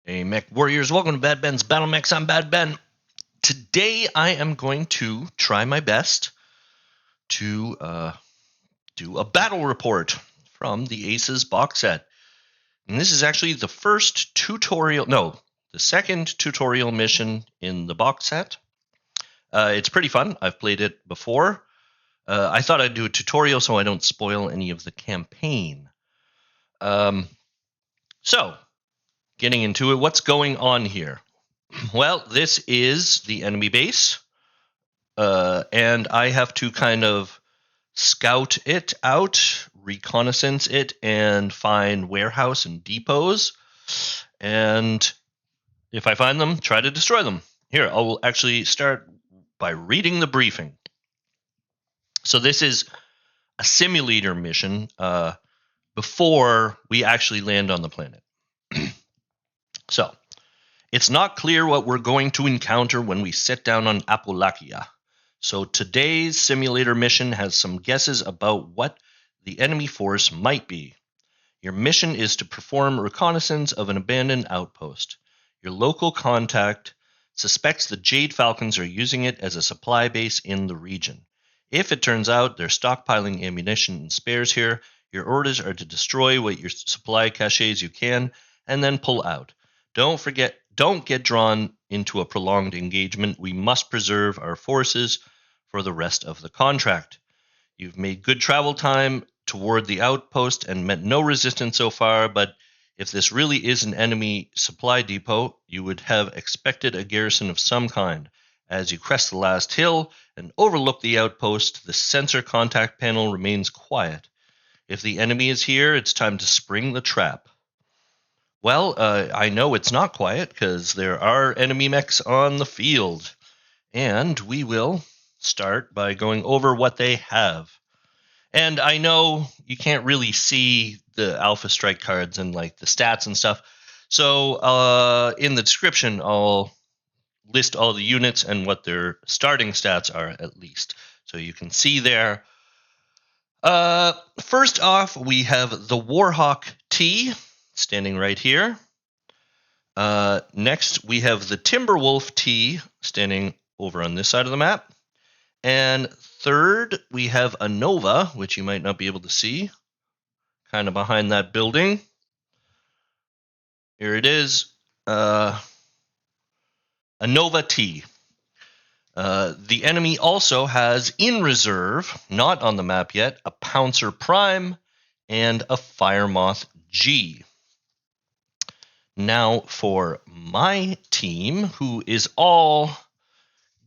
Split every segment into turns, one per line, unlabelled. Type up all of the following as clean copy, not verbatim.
Hey, Mech Warriors, welcome to Bad Ben's Battle Mechs. I'm Bad Ben. Today I am going to try my best to do a battle report from the Aces box set. And this is actually the second tutorial mission in the box set. It's pretty fun. I've played it before. I thought I'd do a tutorial so I don't spoil any of the campaign. So, getting into it, what's going on here? Well, this is the enemy base, and I have to kind of scout it out, reconnaissance it, and find warehouse and depots. And if I find them, try to destroy them. Here, I will actually start by reading the briefing. So this is a simulator mission before we actually land on the planet. So, it's not clear what we're going to encounter when we sit down on Apolakia. So today's simulator mission has some guesses about what the enemy force might be. Your mission is to perform reconnaissance of an abandoned outpost. Your local contact suspects the Jade Falcons are using it as a supply base in the region. If it turns out they're stockpiling ammunition and spares here, your orders are to destroy what your supply caches you can and then pull out. Don't get drawn into a prolonged engagement. We must preserve our forces for the rest of the contract. You've made good travel time toward the outpost and met no resistance so far, but if this really is an enemy supply depot, you would have expected a garrison of some kind. As you crest the last hill and overlook the outpost, the sensor contact panel remains quiet. If the enemy is here, it's time to spring the trap. Well, I know it's not quiet because there are enemy mechs on the field. And we will start by going over what they have. And I know you can't really see the Alpha Strike cards and like the stats and stuff. So in the description, I'll list all the units and what their starting stats are at least. So you can see there. First off, we have the Warhawk T standing right here. Next, we have the Timberwolf T standing over on this side of the map. And third, we have a Nova, which you might not be able to see, kind of behind that building. Here it is, a Nova T. The enemy also has in reserve, not on the map yet, a Pouncer Prime and a Fire Moth G. Now for my team, who is all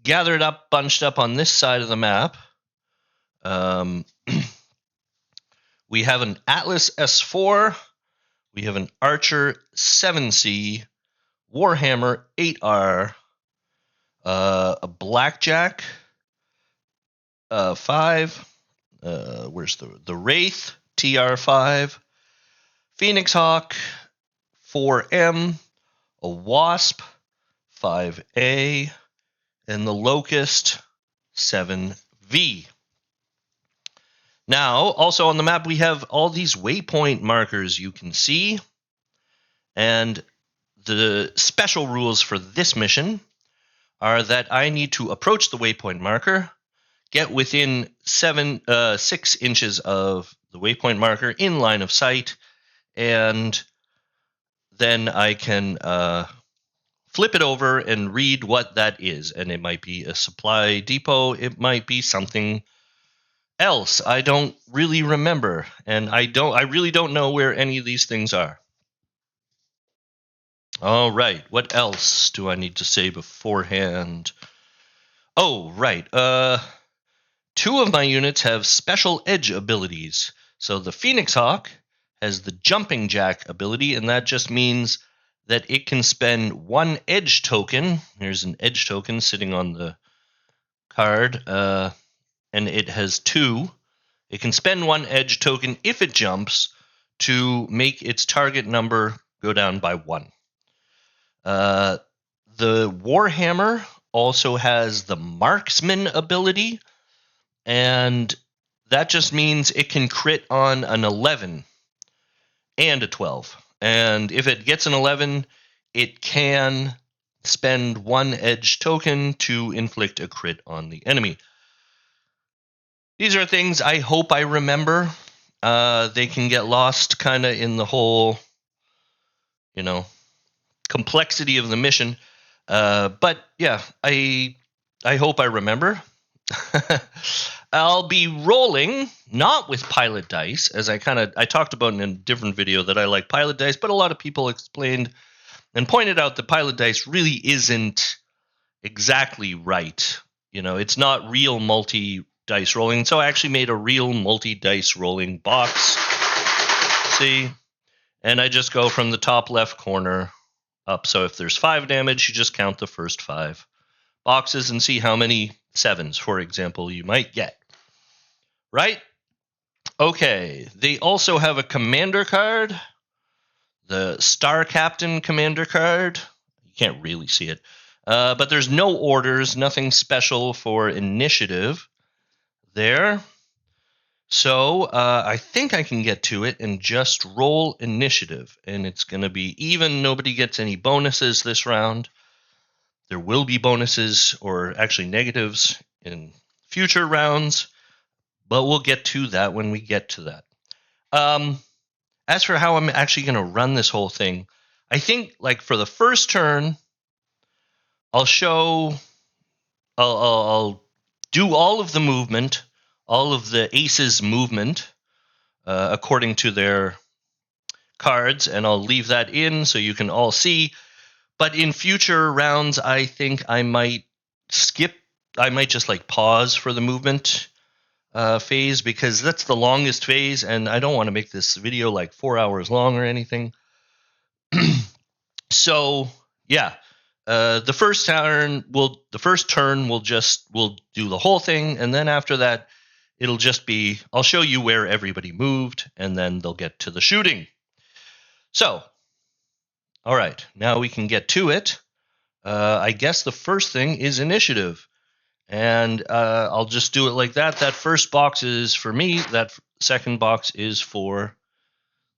gathered up, bunched up on this side of the map, we have an Atlas S4, we have an Archer 7C, Warhammer 8R, a Blackjack 5, where's the Wraith TR5, Phoenix Hawk 4M, a Wasp 5A, and the Locust 7V. Now, also on the map, we have all these waypoint markers you can see. And the special rules for this mission are that I need to approach the waypoint marker, get within 6 inches of the waypoint marker in line of sight, and then I can flip it over and read what that is. And it might be a supply depot. It might be something else. I don't really remember. And I really don't know where any of these things are. All right. What else do I need to say beforehand? Oh, right. 2 of my units have special edge abilities. So the Phoenix Hawk has the Jumping Jack ability, and that just means that it can spend 1 edge token. Here's an edge token sitting on the card, and it has 2. It can spend 1 edge token if it jumps to make its target number go down by 1. The Warhammer also has the Marksman ability, and that just means it can crit on an 11 and a 12. And if it gets an 11, it can spend 1 edge token to inflict a crit on the enemy. These are things I hope I remember. They can get lost kind of in the whole, complexity of the mission. But yeah, I hope I remember. I'll be rolling not with pilot dice, as I talked about in a different video that I like pilot dice, but a lot of people explained and pointed out that pilot dice really isn't exactly right. It's not real multi-dice rolling. So I actually made a real multi-dice rolling box. See? And I just go from the top left corner up. So if there's 5 damage, you just count the first 5 boxes and see how many 7s, for example, you might get. Right? Okay. They also have a commander card. The Star Captain commander card. You can't really see it. But there's no orders, nothing special for initiative there. So I think I can get to it and just roll initiative. And it's going to be even. Nobody gets any bonuses this round. There will be bonuses, or actually negatives, in future rounds. But we'll get to that when we get to that. As for how I'm actually going to run this whole thing, I think for the first turn, I'll do all of the movement, all of the aces movement, according to their cards, and I'll leave that in so you can all see. But in future rounds, I think I might skip. I might just pause for the movement phase, because that's the longest phase, and I don't want to make this video 4 hours long or anything. So yeah, the first turn we'll do the whole thing, and then after that, it'll just be I'll show you where everybody moved, and then they'll get to the shooting. So, all right, now we can get to it. I guess the first thing is initiative. And I'll just do it like that. That first box is for me. That second box is for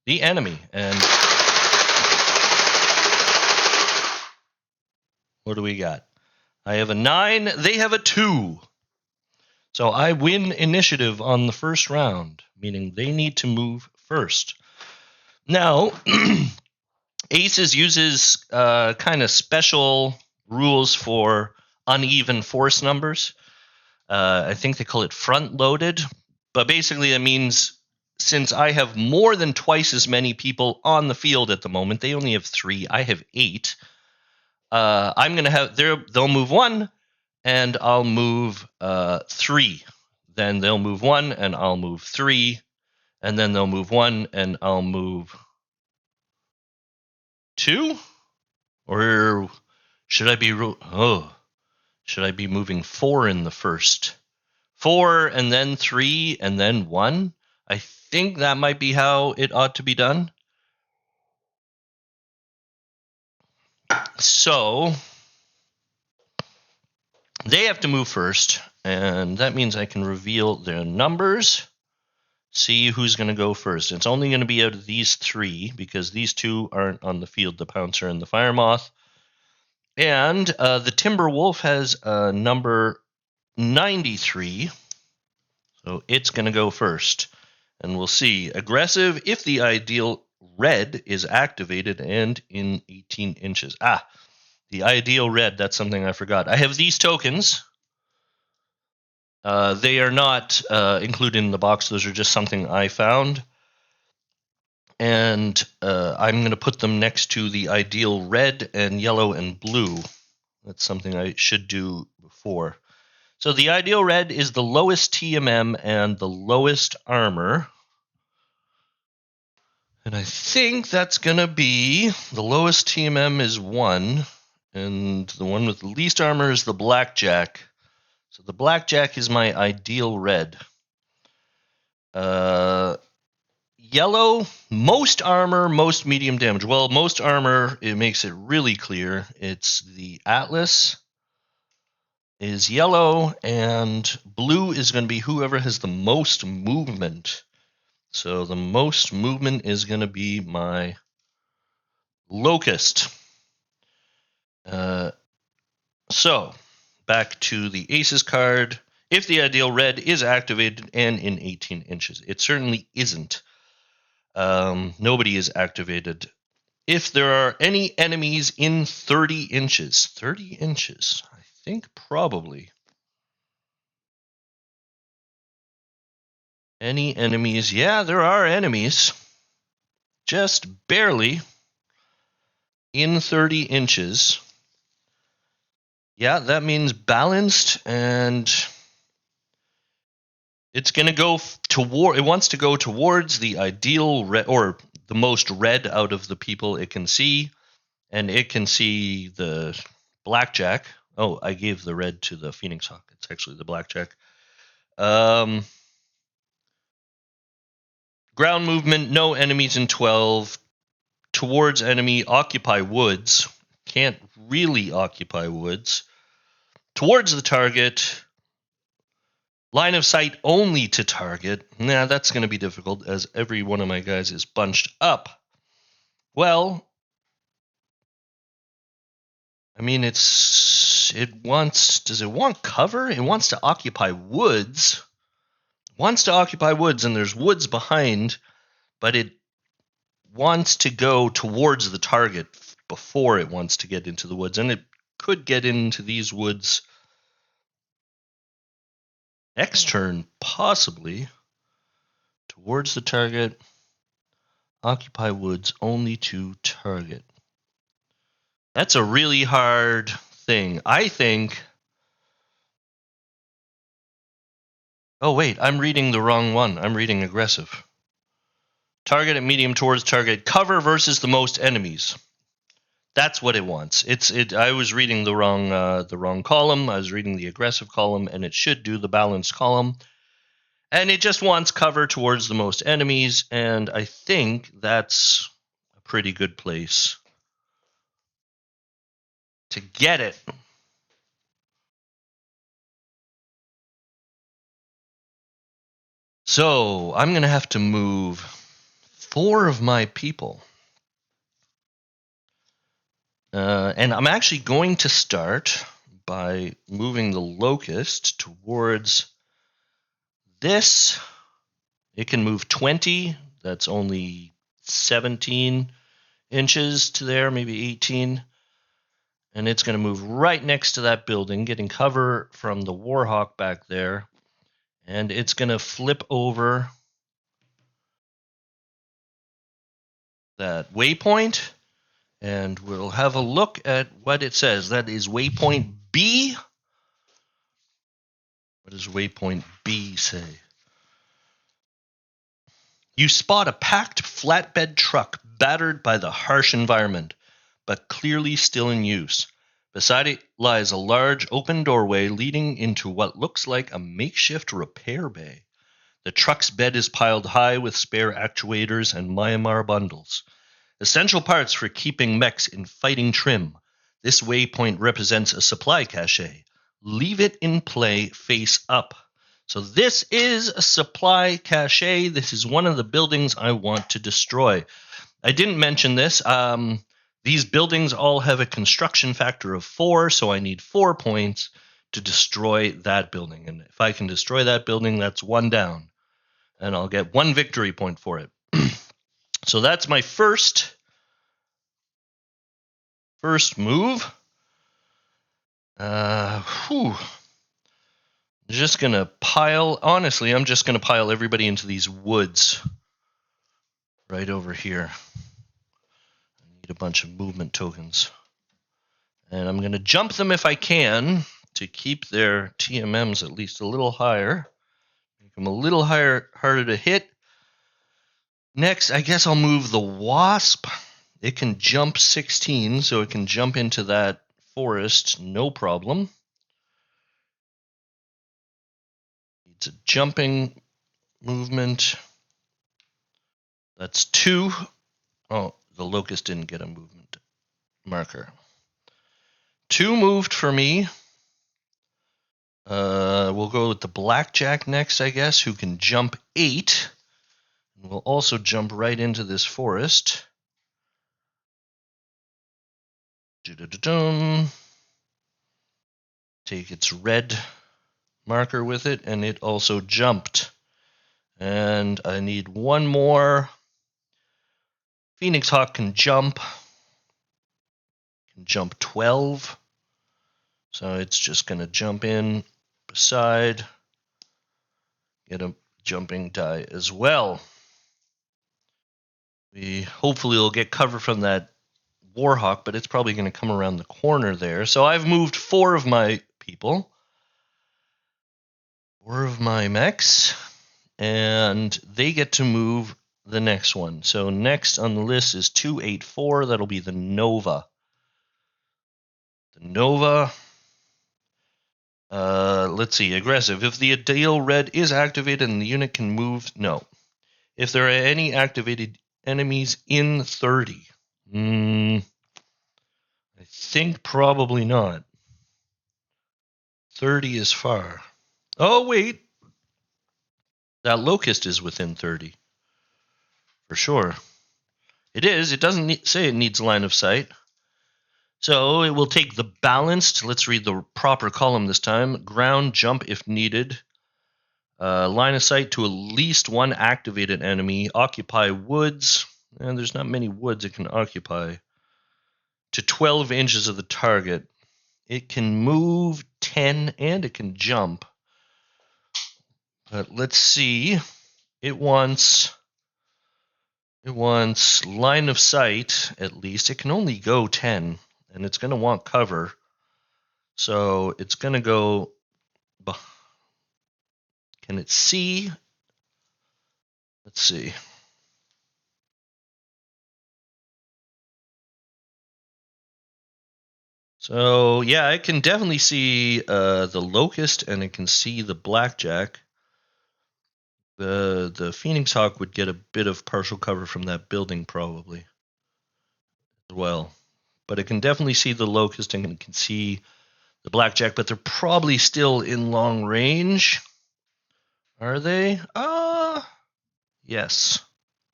the enemy. And what do we got? I have a 9. They have a 2. So I win initiative on the first round, meaning they need to move first. Now, Aces uses kind of special rules for uneven force numbers. I think they call it front-loaded. But basically it means since I have more than twice as many people on the field at the moment, they only have 3, I have 8. I'm going to have they'll move 1, and I'll move 3. Then they'll move 1, and I'll move 3. And then they'll move 1, and I'll move 2? Or should I be moving 4 in the first? 4 and then 3 and then 1? I think that might be how it ought to be done. So they have to move first, and that means I can reveal their numbers. See who's going to go first. It's only going to be out of these 3, because these 2 aren't on the field, the Pouncer and the Fire Moth. And the Timberwolf has number 93, so it's going to go first. And we'll see. Aggressive if the ideal red is activated and in 18 inches. The ideal red, that's something I forgot. I have these tokens. They are not included in the box. Those are just something I found. And I'm going to put them next to the ideal red and yellow and blue. That's something I should do before. So the ideal red is the lowest TMM and the lowest armor. And I think that's going to be the lowest TMM is 1. And the one with the least armor is the Blackjack. So the Blackjack is my ideal red. Yellow, most armor, most medium damage. Well, most armor, it makes it really clear. It's the Atlas is yellow, and blue is going to be whoever has the most movement. So the most movement is going to be my Locust. So, back to the Aces card. If the ideal red is activated and in 18 inches. It certainly isn't. Nobody is activated. If there are any enemies in 30 inches. 30 inches? I think probably. Any enemies? Yeah, there are enemies. Just barely in 30 inches. Yeah, that means balanced, and it's going to go toward. It wants to go towards the ideal red, or the most red out of the people it can see, and it can see the blackjack. Oh, I gave the red to the Phoenix Hawk. It's actually the blackjack. Ground movement, no enemies in 12. Towards enemy, occupy woods. Can't really occupy woods. Towards the target, line of sight only to target. Nah, that's going to be difficult as every one of my guys is bunched up. Well, I mean, does it want cover? It wants to occupy woods. And there's woods behind, but it wants to go towards the target before it wants to get into the woods, and it could get into these woods next turn, possibly. Towards the target, occupy woods only to target. That's a really hard thing. I think... Oh, wait, I'm reading the wrong one. I'm reading aggressive. Target at medium towards target. Cover versus the most enemies. That's what it wants. I was reading the wrong column. I was reading the aggressive column, and it should do the balanced column. And it just wants cover towards the most enemies, and I think that's a pretty good place to get it. So I'm going to have to move 4 of my people. And I'm actually going to start by moving the locust towards this. It can move 20. That's only 17 inches to there, maybe 18. And it's going to move right next to that building, getting cover from the Warhawk back there. And it's going to flip over that waypoint. And we'll have a look at what it says. That is waypoint B. What does waypoint B say? You spot a packed flatbed truck battered by the harsh environment, but clearly still in use. Beside it lies a large open doorway leading into what looks like a makeshift repair bay. The truck's bed is piled high with spare actuators and Myanmar bundles. Essential parts for keeping mechs in fighting trim. This waypoint represents a supply cache. Leave it in play face up. So this is a supply cache. This is one of the buildings I want to destroy. I didn't mention this. These buildings all have a construction factor of 4, so I need 4 points to destroy that building. And if I can destroy that building, that's 1 down. And I'll get 1 victory point for it. So that's my first move. Just gonna pile. Honestly, I'm just gonna pile everybody into these woods right over here. I need a bunch of movement tokens, and I'm gonna jump them if I can to keep their TMMs at least a little higher, make them a little harder to hit. Next, I guess I'll move the wasp. It can jump 16, so it can jump into that forest, no problem. It's a jumping movement. That's 2. Oh, the locust didn't get a movement marker. 2 moved for me. We'll go with the blackjack next, I guess, who can jump 8. And we'll also jump right into this forest. take its red marker with it, and it also jumped. And I need one more. Phoenix Hawk can jump 12. So it's just going to jump in beside, get a jumping die as well. We hopefully will get cover from that Warhawk, but it's probably going to come around the corner there. So I've moved 4 of my people, 4 of my mechs, and they get to move the next one. So next on the list is 284. That'll be the Nova. The Nova. Let's see. Aggressive. If the ideal red is activated and the unit can move, no. If there are any activated enemies in 30. I think probably not. 30 is far. Oh, wait. That Locust is within 30. For sure. It is. It doesn't say it needs line of sight. So it will take the balanced. Let's read the proper column this time. Ground jump if needed. Line of sight to at least one activated enemy. Occupy woods. And there's not many woods it can occupy. To 12 inches of the target. It can move 10 and it can jump. But let's see. It wants line of sight at least. It can only go 10. And it's going to want cover. So it's going to go... Can it see? Let's see. So, yeah, I can definitely see the Locust, and it can see the Blackjack. The Phoenix Hawk would get a bit of partial cover from that building, probably, as well. But it can definitely see the Locust, and it can see the Blackjack, but they're probably still in long range. Are they? Yes.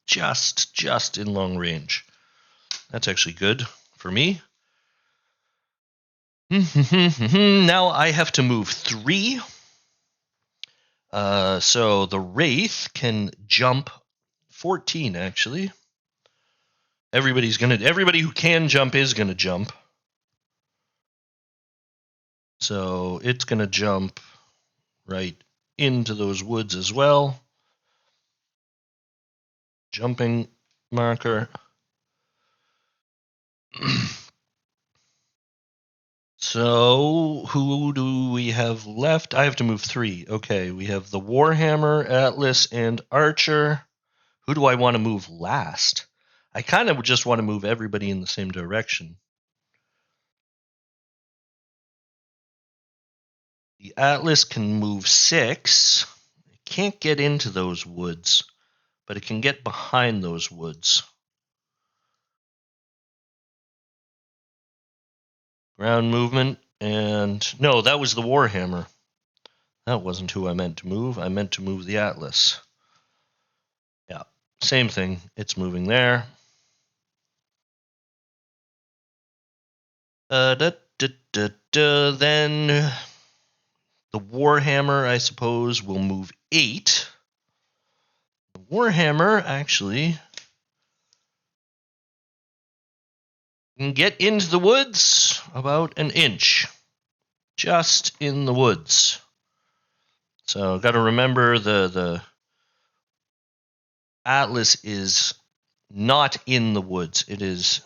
Just in long range. That's actually good for me. Now I have to move 3. So the Wraith can jump 14, actually. Everybody who can jump is gonna jump. So it's gonna jump right into those woods as well. Jumping marker. So, who do we have left? I have to move 3. Okay, we have the Warhammer, Atlas, and Archer. Who do I want to move last? I kind of just want to move everybody in the same direction. The Atlas can move 6. It can't get into those woods, but it can get behind those woods. Ground movement, and no, that was the Warhammer. That wasn't who I meant to move. I meant to move the Atlas. Yeah, same thing. It's moving there. Then the Warhammer, I suppose, will move 8. The Warhammer actually can get into the woods about an inch. Just in the woods. So got to remember the Atlas is not in the woods. It is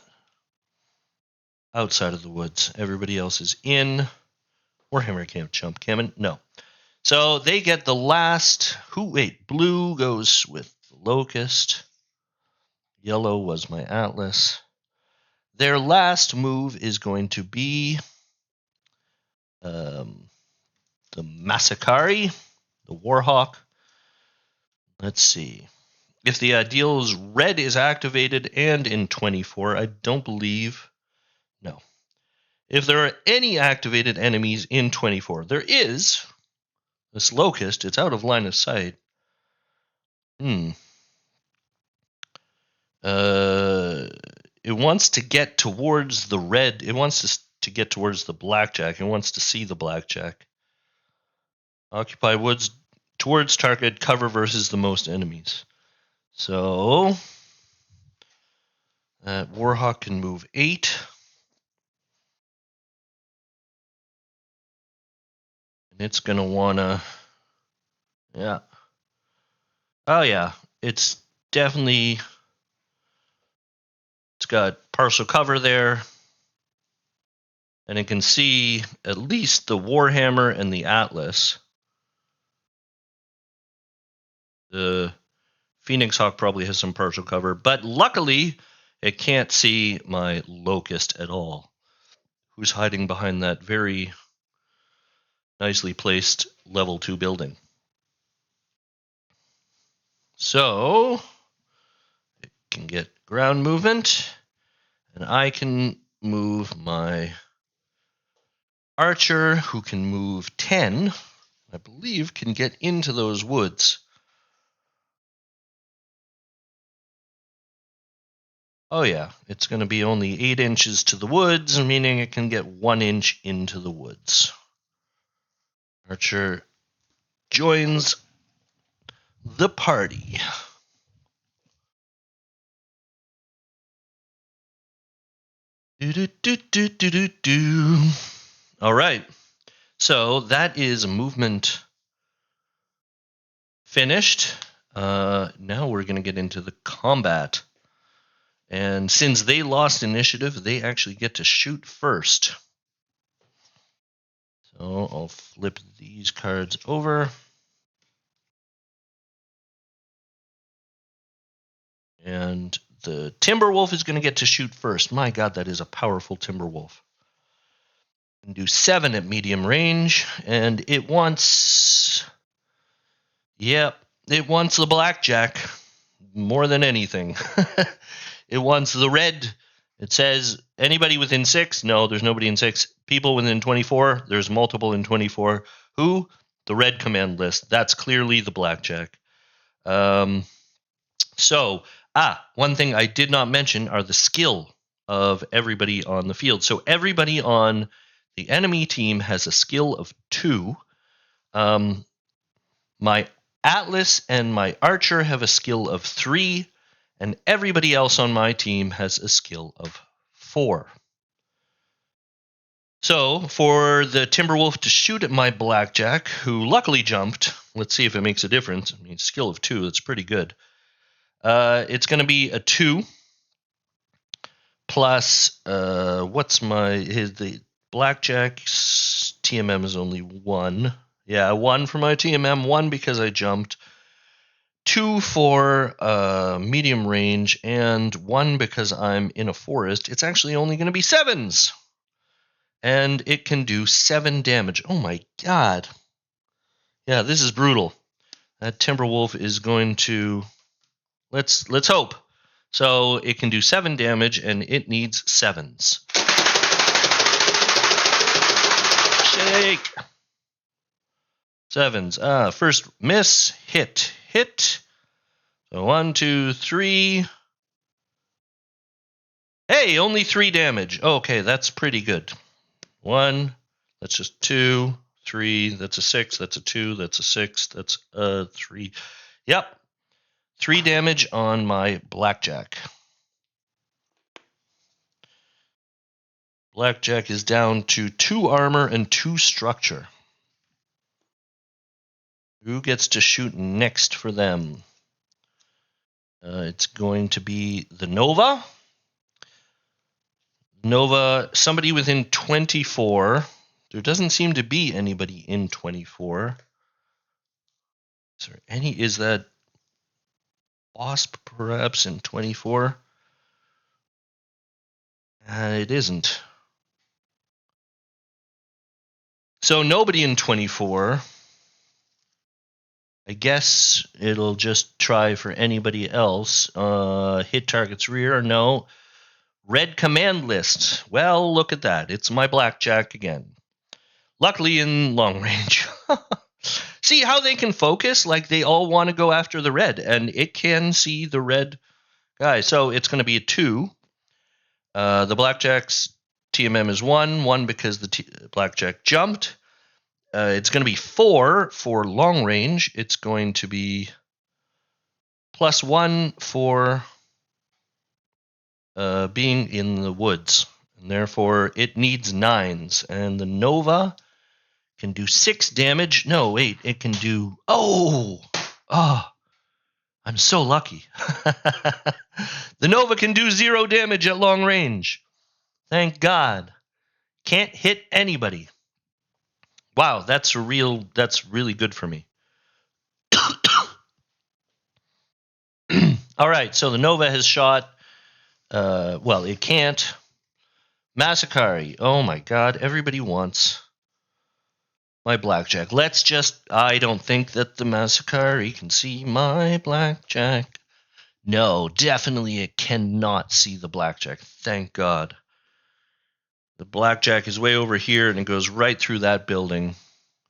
outside of the woods. Everybody else is in. Warhammer can't jump, can it? No. So they get the last. Blue goes with the Locust. Yellow was my Atlas. Their last move is going to be the Massacre, the Warhawk. Let's see. If the ideal's red is activated and in 24, I don't believe. No. If there are any activated enemies in 24, there is. This Locust, it's out of line of sight. It wants to get towards the red. It wants to to get towards the blackjack. It wants to see the blackjack. Occupy woods towards target. Cover versus the most enemies. So Warhawk can move 8. And it's going to want to... Yeah. Oh, yeah. It's definitely... It's got partial cover there. And it can see at least the Warhammer and the Atlas. The Phoenix Hawk probably has some partial cover, but luckily it can't see my Locust at all, who's hiding behind that very nicely placed level 2 building. So it can get ground movement, and I can move my Archer, who can move 10, I believe can get into those woods. Oh yeah, it's going to be only 8 inches to the woods, meaning it can get 1 inch into the woods. Archer joins the party. All right, so that is movement finished. Now we're going to get into the combat. And since they lost initiative, they actually get to shoot first. So I'll flip these cards over. And the Timberwolf is going to get to shoot first. My God, that is a powerful Timberwolf. Can do 7 at medium range. And it wants... Yep, it wants the blackjack more than anything. It wants the red. It says anybody within 6. No, there's nobody in 6. People within 24. There's multiple in 24. Who? The red command list. That's clearly the blackjack. So, one thing I did not mention are the skill of everybody on the field. So everybody on the enemy team has a skill of 2. My Atlas and my Archer have a skill of 3. And everybody else on my team has a skill of 4. So, for the Timberwolf to shoot at my blackjack, who luckily jumped, let's see if it makes a difference. I mean, skill of 2, that's pretty good. It's going to be a 2 plus, the blackjack's TMM is only 1. Yeah, 1 for my TMM, 1 because I jumped. 2 for medium range, and 1 because I'm in a forest. It's actually only going to be 7s. And it can do 7 damage. Oh my God. Yeah, this is brutal. That Timberwolf is going to... Let's hope. So it can do 7 damage, and it needs 7s. Shake! 7s. First miss, hit. So 1, 2, 3. Hey, only 3 damage. Okay, that's pretty good. 1, that's just 2, 3, that's a 6, that's a 2, that's a 6, that's a 3. Yep. 3 damage on my blackjack. Blackjack is down to 2 armor and 2 structure. Who gets to shoot next for them? It's going to be the Nova. Nova, somebody within 24. There doesn't seem to be anybody in 24. Is that Wasp perhaps in 24? It isn't. So nobody in 24. I guess it'll just try for anybody else. Hit target's rear, no. Red command list. Well, look at that. It's my blackjack again. Luckily in long range. See how they can focus? Like they all want to go after the red, and it can see the red guy. So it's going to be a 2. The blackjack's TMM is 1 because the blackjack jumped. It's going to be 4 for long range. It's going to be +1 for being in the woods. And therefore, it needs 9s. And the Nova can do 6 damage. No, wait, it can do... Oh, I'm so lucky. The Nova can do 0 damage at long range. Thank God. Can't hit anybody. Wow, that's really good for me. All right, so the Nova has shot. Well, it can't. Massacre. Oh my God, everybody wants my blackjack. I don't think that the Massacre can see my blackjack. No, definitely it cannot see the blackjack. Thank God. The blackjack is way over here and it goes right through that building.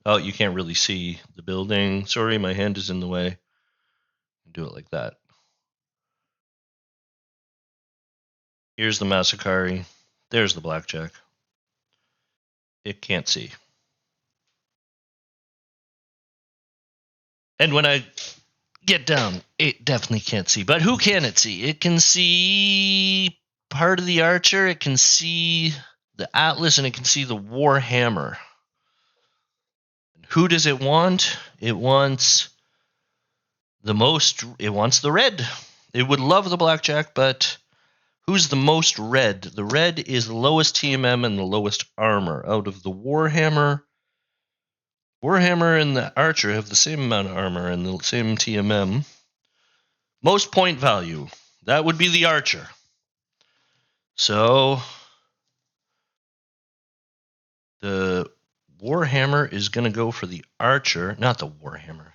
Oh, you can't really see the building. Sorry, my hand is in the way. Do it like that. Here's the Massacre. There's the blackjack. It can't see. And when I get down, it definitely can't see. But who can it see? It can see part of the Archer. It can see the Atlas, and it can see the Warhammer. Who does it want? It wants the red. It would love the blackjack, but who's the most red? The red is the lowest TMM and the lowest armor. Out of the Warhammer and the Archer have the same amount of armor and the same TMM. Most point value. That would be the Archer. So the Warhammer is going to go for the Archer. Not the Warhammer.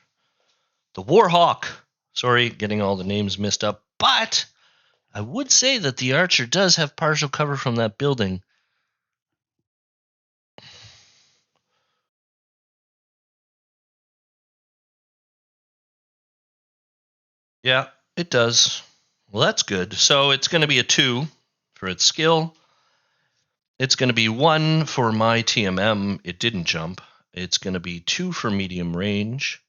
The Warhawk. Sorry, getting all the names mixed up. But I would say that the Archer does have partial cover from that building. Yeah, it does. Well, that's good. So it's going to be a 2 for its skill. It's going to be 1 for my TMM. It didn't jump. It's going to be 2 for medium range.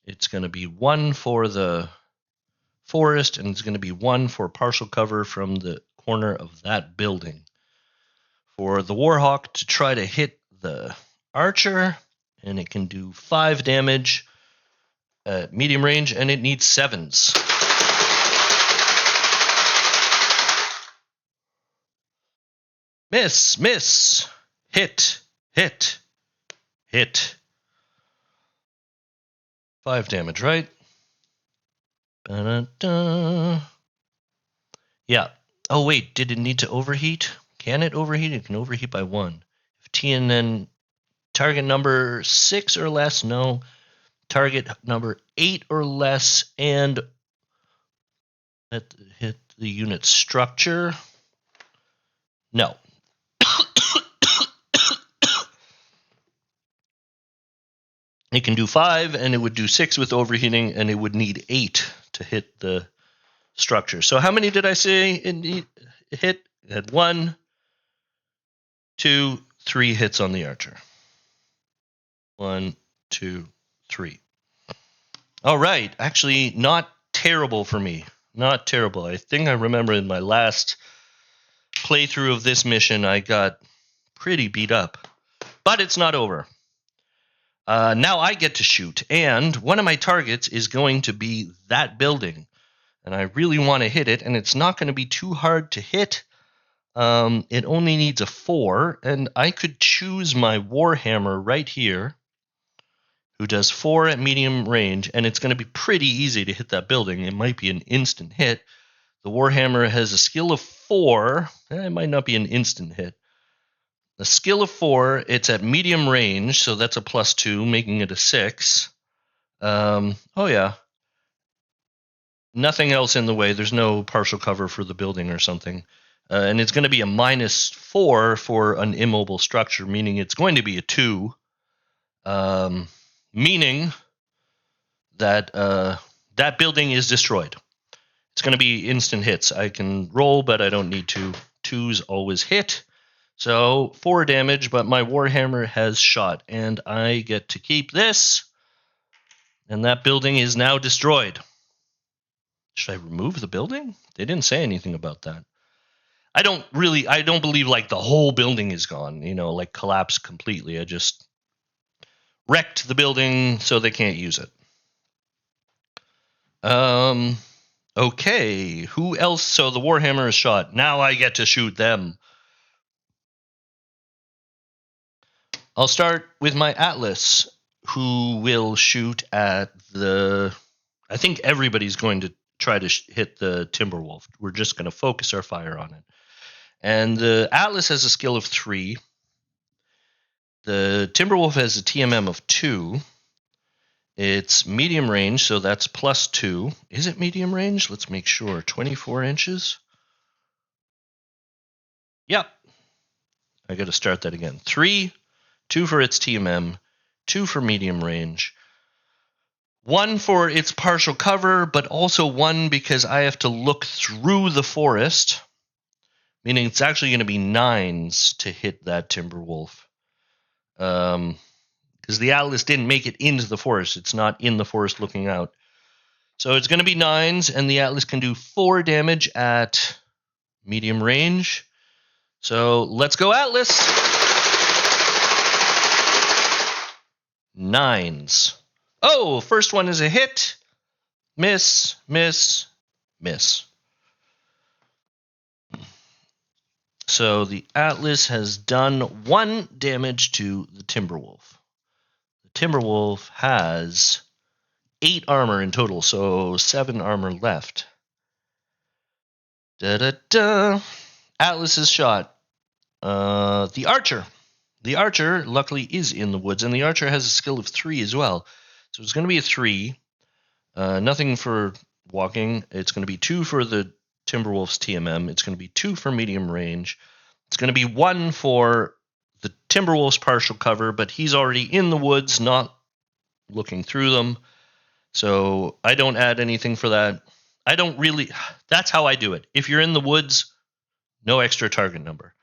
It's going to be 1 for the forest, and it's going to be 1 for partial cover from the corner of that building. For the Warhawk to try to hit the Archer, and it can do 5 damage at medium range, and it needs 7s. Miss, hit. 5 damage, right? Ba-da-da. Yeah. Oh, wait, did it need to overheat? Can it overheat? It can overheat by 1. If TNN target number 6 or less, no. Target number 8 or less, and hit the unit structure. No. It can do 5, and it would do 6 with overheating, and it would need 8 to hit the structure. So how many did I say it hit? It had 1, 2, 3 hits on the Archer. 1, 2, 3. All right. Actually, not terrible for me. Not terrible. I think I remember in my last playthrough of this mission, I got pretty beat up. But it's not over. Now I get to shoot, and one of my targets is going to be that building, and I really want to hit it, and it's not going to be too hard to hit. It only needs a 4, and I could choose my Warhammer right here, who does 4 at medium range, and it's going to be pretty easy to hit that building. It might be an instant hit. The Warhammer has a skill of 4. It might not be an instant hit. A skill of 4, it's at medium range, so that's a +2, making it a 6. Oh yeah. Nothing else in the way. There's no partial cover for the building or something. And it's going to be a -4 for an immobile structure, meaning it's going to be a 2. Meaning that that building is destroyed. It's going to be instant hits. I can roll, but I don't need to. 2s always hit. So 4 damage, but my Warhammer has shot, and I get to keep this. And that building is now destroyed. Should I remove the building? They didn't say anything about that. I don't believe like the whole building is gone, like collapsed completely. I just wrecked the building so they can't use it. Okay, who else? So the Warhammer is shot. Now I get to shoot them. I'll start with my Atlas, who will shoot at I think everybody's going to try to hit the Timberwolf. We're just going to focus our fire on it. And the Atlas has a skill of 3. The Timberwolf has a TMM of 2. It's medium range, so that's +2. Is it medium range? Let's make sure. 24 inches? Yep. I got to start that again. 3, 2 for its TMM, 2 for medium range, 1 for its partial cover, but also 1 because I have to look through the forest, meaning it's actually going to be 9s to hit that Timberwolf. Because the Atlas didn't make it into the forest. It's not in the forest looking out. So it's going to be 9s, and the Atlas can do 4 damage at medium range. So let's go, Atlas! 9s. Oh, first one is a hit. Miss, miss, miss. So the Atlas has done 1 damage to the Timberwolf. The Timberwolf has 8 armor in total, so 7 armor left. Da-da-da. Atlas is shot. The Archer. The Archer, luckily, is in the woods, and the Archer has a skill of 3 as well. So it's going to be a 3. Nothing for walking. It's going to be 2 for the Timberwolf's TMM. It's going to be 2 for medium range. It's going to be 1 for the Timberwolf's partial cover, but he's already in the woods, not looking through them. So I don't add anything for that. That's how I do it. If you're in the woods, no extra target number.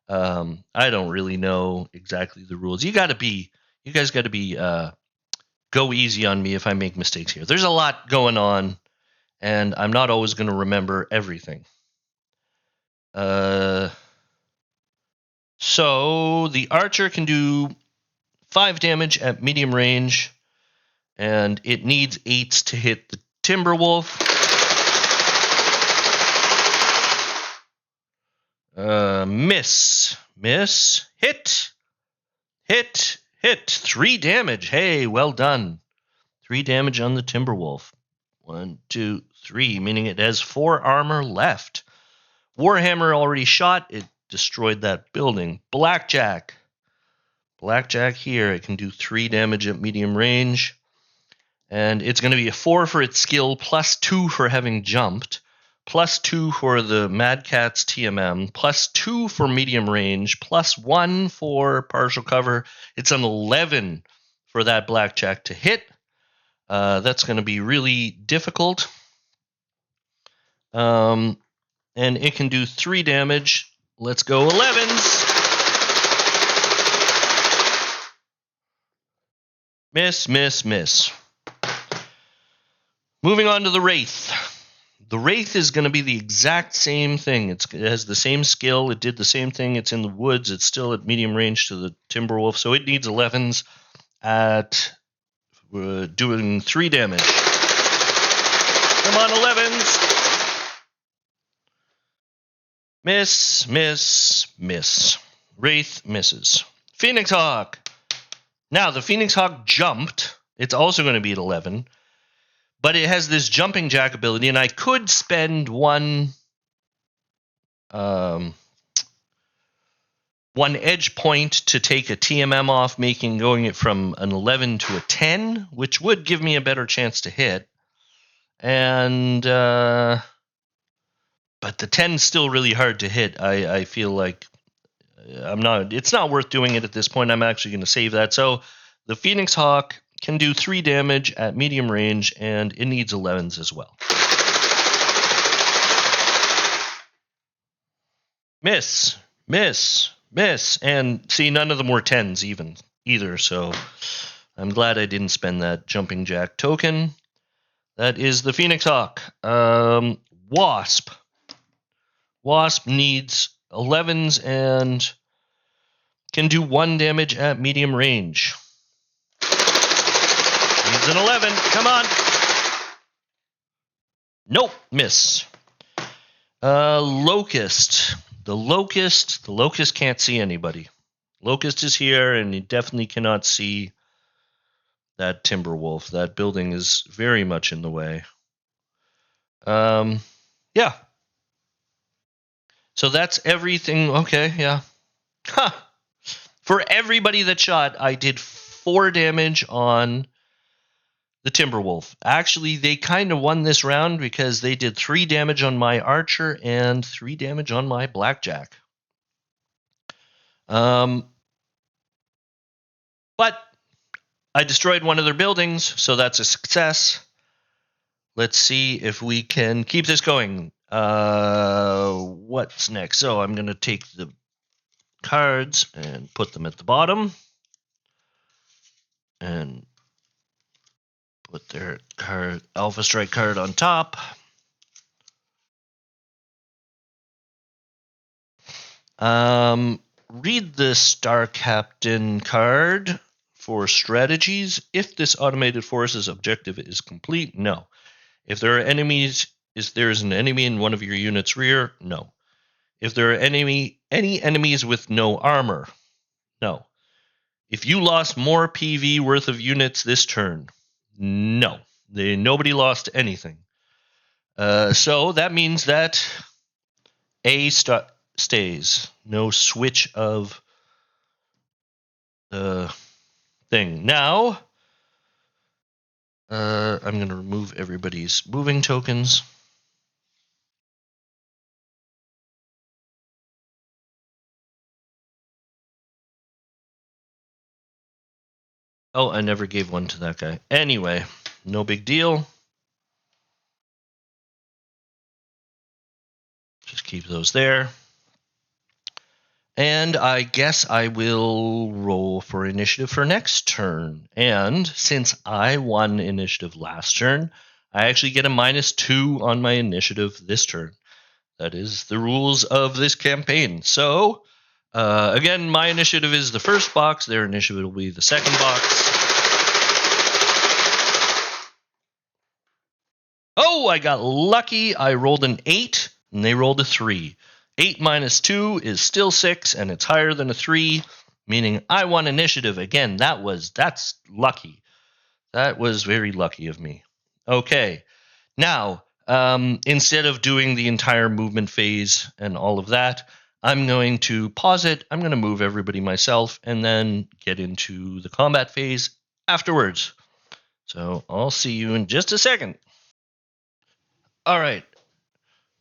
I don't really know exactly the rules. You guys got to be, go easy on me if I make mistakes here. There's a lot going on, and I'm not always going to remember everything. So the Archer can do 5 damage at medium range, and it needs 8s to hit the Timberwolf. Miss, hit, 3 damage. Hey, well done. 3 damage on the Timberwolf. 1, 2, 3, meaning it has 4 armor left. Warhammer already shot. It destroyed that building. Blackjack here. It can do 3 damage at medium range. And it's going to be a 4 for its skill, +2 for having jumped, +2 for the Mad Cat's TMM, +2 for medium range, +1 for partial cover. It's an 11 for that Blackjack to hit. That's going to be really difficult. And it can do 3 damage. Let's go 11s. Miss. Moving on to the Wraith. The Wraith is going to be the exact same thing. It has the same skill. It did the same thing. It's in the woods. It's still at medium range to the Timberwolf, so it needs 11s at doing 3 damage. Come on, 11s. Miss. Wraith misses. Phoenix Hawk. Now, the Phoenix Hawk jumped. It's also going to be at 11. But it has this jumping jack ability, and I could spend one edge point to take a TMM off, going it from an 11 to a 10, which would give me a better chance to hit. And but the 10 is still really hard to hit. I feel like it's not worth doing it at this point. I'm actually going to save that. So the Phoenix Hawk can do 3 damage at medium range, and it needs 11s as well. Miss. Miss. And see, none of them were 10s either, so I'm glad I didn't spend that jumping jack token. That is the Phoenix Hawk. Wasp. Wasp needs 11s and can do 1 damage at medium range. Needs an 11. Come on. Nope. Miss. Locust. The Locust can't see anybody. Locust is here, and he definitely cannot see that Timberwolf. That building is very much in the way. Yeah. So that's everything. Okay, yeah. Huh. For everybody that shot, I did 4 damage on the Timberwolf. Actually, they kind of won this round because they did 3 damage on my archer and 3 damage on my blackjack. But I destroyed one of their buildings, so that's a success. Let's see if we can keep this going. What's next? So I'm going to take the cards and put them at the bottom. And put their card, Alpha Strike card on top. Read the Star Captain card for strategies. If this automated force's objective is complete, no. If there are enemies, if there is an enemy in one of your unit's rear, no. If there are any enemies with no armor, no. If you lost more PV worth of units this turn, no. Nobody lost anything. So that means that A stays. No switch of the thing. Now, I'm going to remove everybody's moving tokens. Oh, I never gave one to that guy. Anyway, no big deal. Just keep those there. And I guess I will roll for initiative for next turn. And since I won initiative last turn, I actually get a -2 on my initiative this turn. That is the rules of this campaign. So, again, my initiative is the first box. Their initiative will be the second box. Oh, I got lucky. I rolled an 8, and they rolled a 3. 8 minus 2 is still 6, and it's higher than a 3, meaning I won initiative. Again, that's lucky. That was very lucky of me. Okay. Now, instead of doing the entire movement phase and all of that, I'm going to pause it. I'm going to move everybody myself and then get into the combat phase afterwards. So I'll see you in just a second. All right.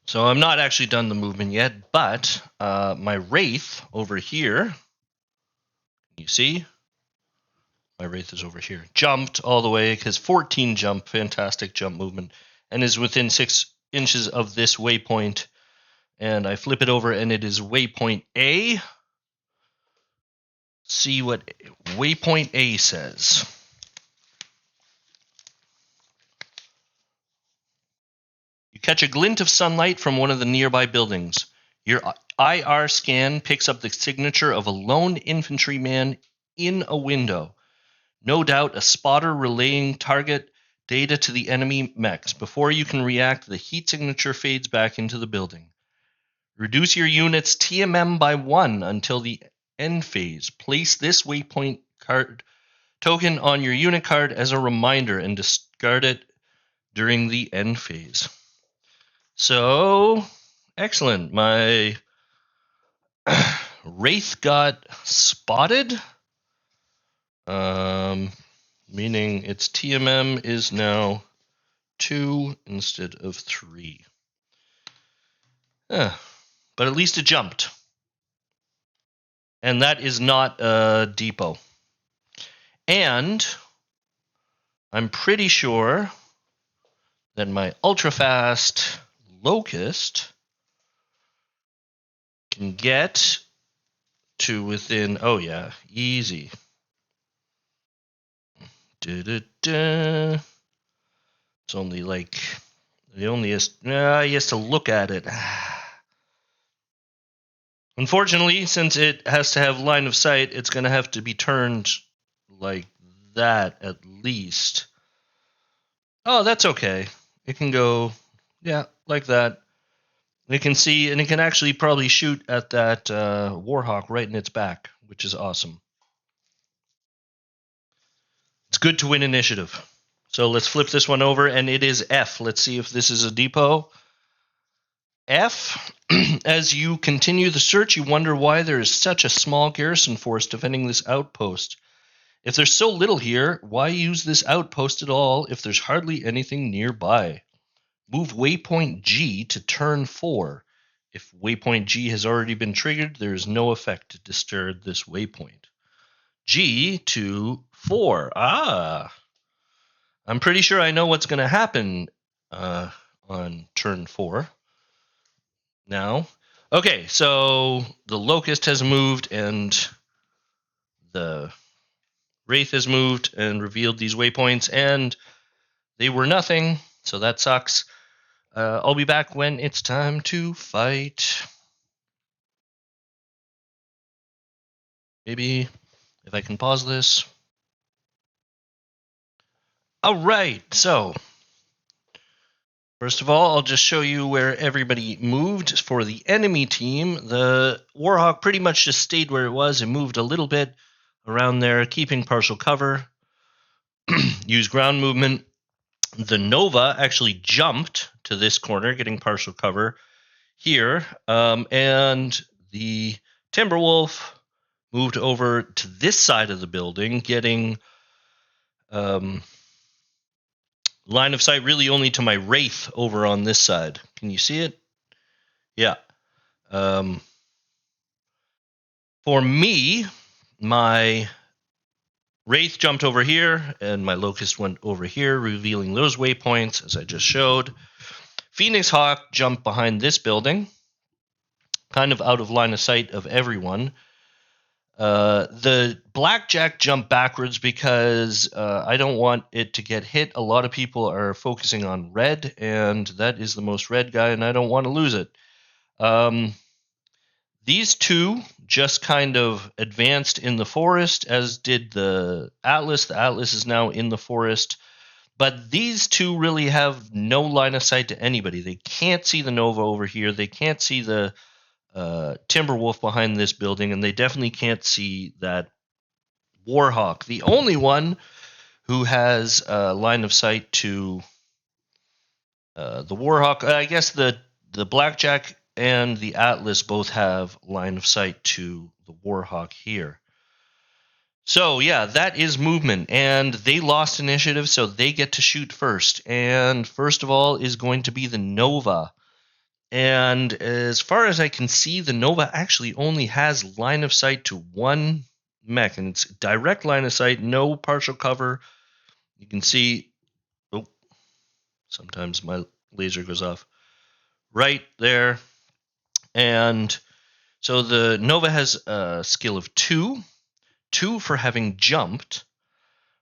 So I'm not actually done the movement yet, but my Wraith over here, you see? My Wraith is over here. Jumped all the way, because 14 jump, fantastic jump movement, and is within 6 inches of this waypoint. And I flip it over, and it is waypoint A. See what waypoint A says. You catch a glint of sunlight from one of the nearby buildings. Your IR scan picks up the signature of a lone infantryman in a window. No doubt a spotter relaying target data to the enemy mechs. Before you can react, the heat signature fades back into the building. Reduce your unit's TMM by 1 until the end phase. Place this waypoint card token on your unit card as a reminder and discard it during the end phase. So, excellent. My Wraith got spotted. Meaning its TMM is now 2 instead of 3. But at least it jumped. And that is not a depot. And I'm pretty sure that my ultra-fast Locust can get to within. Oh, yeah. Easy. It's only like. He only has to look at it. Unfortunately, since it has to have line of sight, it's going to have to be turned like that at least. Oh, that's okay. It can go, yeah, like that. It can see, and it can actually probably shoot at that Warhawk right in its back, which is awesome. It's good to win initiative. So let's flip this one over, and it is F. Let's see if this is a depot. F. As you continue the search, you wonder why there is such a small garrison force defending this outpost. If there's so little here, why use this outpost at all if there's hardly anything nearby? Move waypoint G to turn 4. If waypoint G has already been triggered, there is no effect to disturb this waypoint. G to 4. I'm pretty sure I know what's going to happen on turn 4 now. Okay, so the Locust has moved and the Wraith has moved and revealed these waypoints, and they were nothing, so that sucks. I'll be back when it's time to fight. Maybe if I can pause this. All right, so first of all, I'll just show you where everybody moved. For the enemy team, the Warhawk pretty much just stayed where it was and moved a little bit around there, keeping partial cover. Use ground movement. The Nova actually jumped to this corner, getting partial cover here, and the Timberwolf moved over to this side of the building, getting line of sight really only to my Wraith over on this side. Can you see it? Yeah. For me, my Wraith jumped over here, and my Locust went over here, revealing those waypoints, as I just showed. Phoenix Hawk jumped behind this building, kind of out of line of sight of everyone. The Blackjack jumped backwards because I don't want it to get hit. A lot of people are focusing on red, and that is the most red guy, and I don't want to lose it. These two just kind of advanced in the forest, as did the Atlas. The Atlas is now in the forest. But these two really have no line of sight to anybody. They can't see the Nova over here. They can't see the Timberwolf behind this building, and they definitely can't see that Warhawk. The only one who has line of sight to the Warhawk, I guess the Blackjack and the Atlas both have line of sight to the Warhawk here. So, yeah, that is movement, and they lost initiative, so they get to shoot first. And first of all is going to be the Nova. And as far as I can see, the Nova actually only has line of sight to one mech, and it's direct line of sight, no partial cover. You can see, oh, sometimes my laser goes off. Right there. And so the Nova has a skill of 2 for having jumped.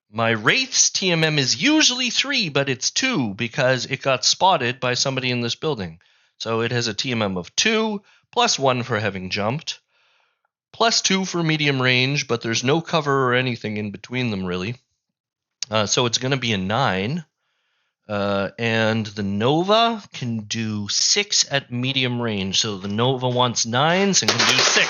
My Wraith's TMM is usually 3, but it's 2 because it got spotted by somebody in this building. So it has a TMM of 2, plus 1 for having jumped, plus 2 for medium range, but there's no cover or anything in between them, really. So it's going to be a 9. And the Nova can do 6 at medium range. So the Nova wants 9s and can do 6.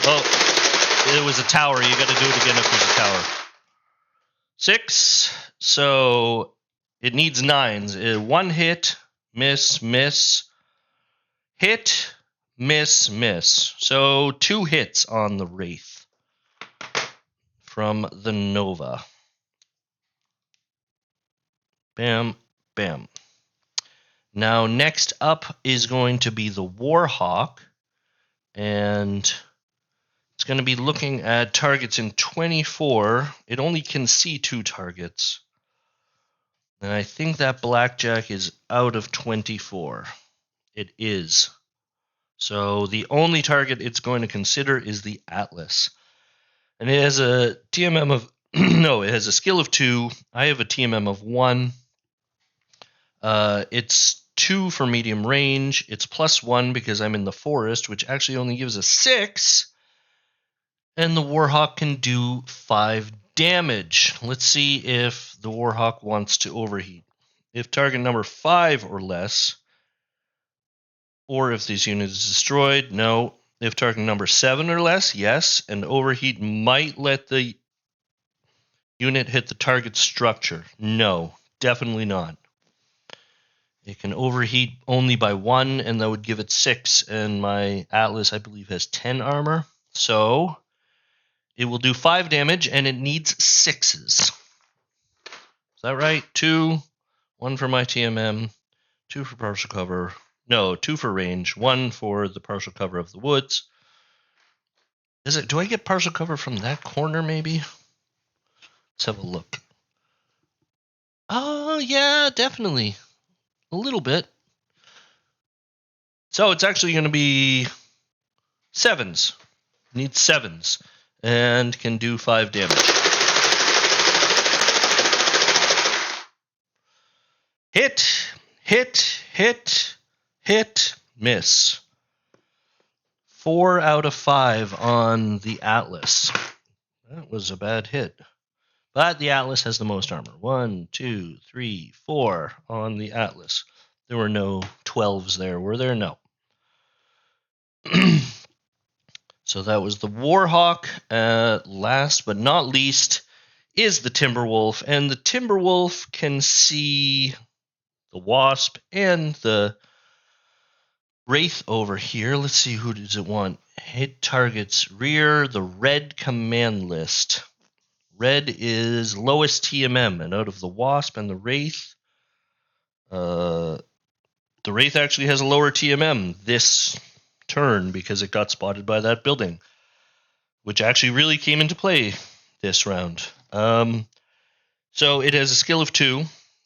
Oh, it was a tower. You got to do it again if there's a tower. 6. So it needs 9s. 1 hit, miss, miss, hit, miss, miss. So 2 hits on the Wraith from the Nova. Bam, bam. Now, next up is going to be the Warhawk, and it's going to be looking at targets in 24. It only can see 2 targets. And I think that Blackjack is out of 24. It is. So the only target it's going to consider is the Atlas. And it has a TMM of, no, it has a skill of 2. I have a TMM of 1. It's 2 for medium range. It's +1 because I'm in the forest, which actually only gives a 6. And the Warhawk can do 5 damage. Let's see if the Warhawk wants to overheat. If target number 5 or less, or if this unit is destroyed, no. If target number 7 or less, yes. And overheat might let the unit hit the target structure. No, definitely not. It can overheat only by 1, and that would give it 6. And my Atlas, I believe, has 10 armor. So it will do 5 damage, and it needs 6s. Is that right? 2, 1 for my TMM, 2 for partial cover. No, 2 for range, 1 for the partial cover of the woods. Do I get partial cover from that corner, maybe? Let's have a look. Oh, yeah, definitely. A little bit. So it's actually going to be 7s. Needs 7s. And can do 5 damage. Hit, hit, hit, hit, miss. 4 out of 5 on the Atlas. That was a bad hit. But the Atlas has the most armor. 1, 2, 3, 4 on the Atlas. There were no 12s there, were there? No. So that was the Warhawk. Last but not least is the Timberwolf. And the Timberwolf can see the Wasp and the Wraith over here. Let's see, who does it want? Hit targets rear, the red command list. Red is lowest TMM, and out of the Wasp and the Wraith, the Wraith actually has a lower TMM this turn because it got spotted by that building, which actually really came into play this round. So it has a skill of 2.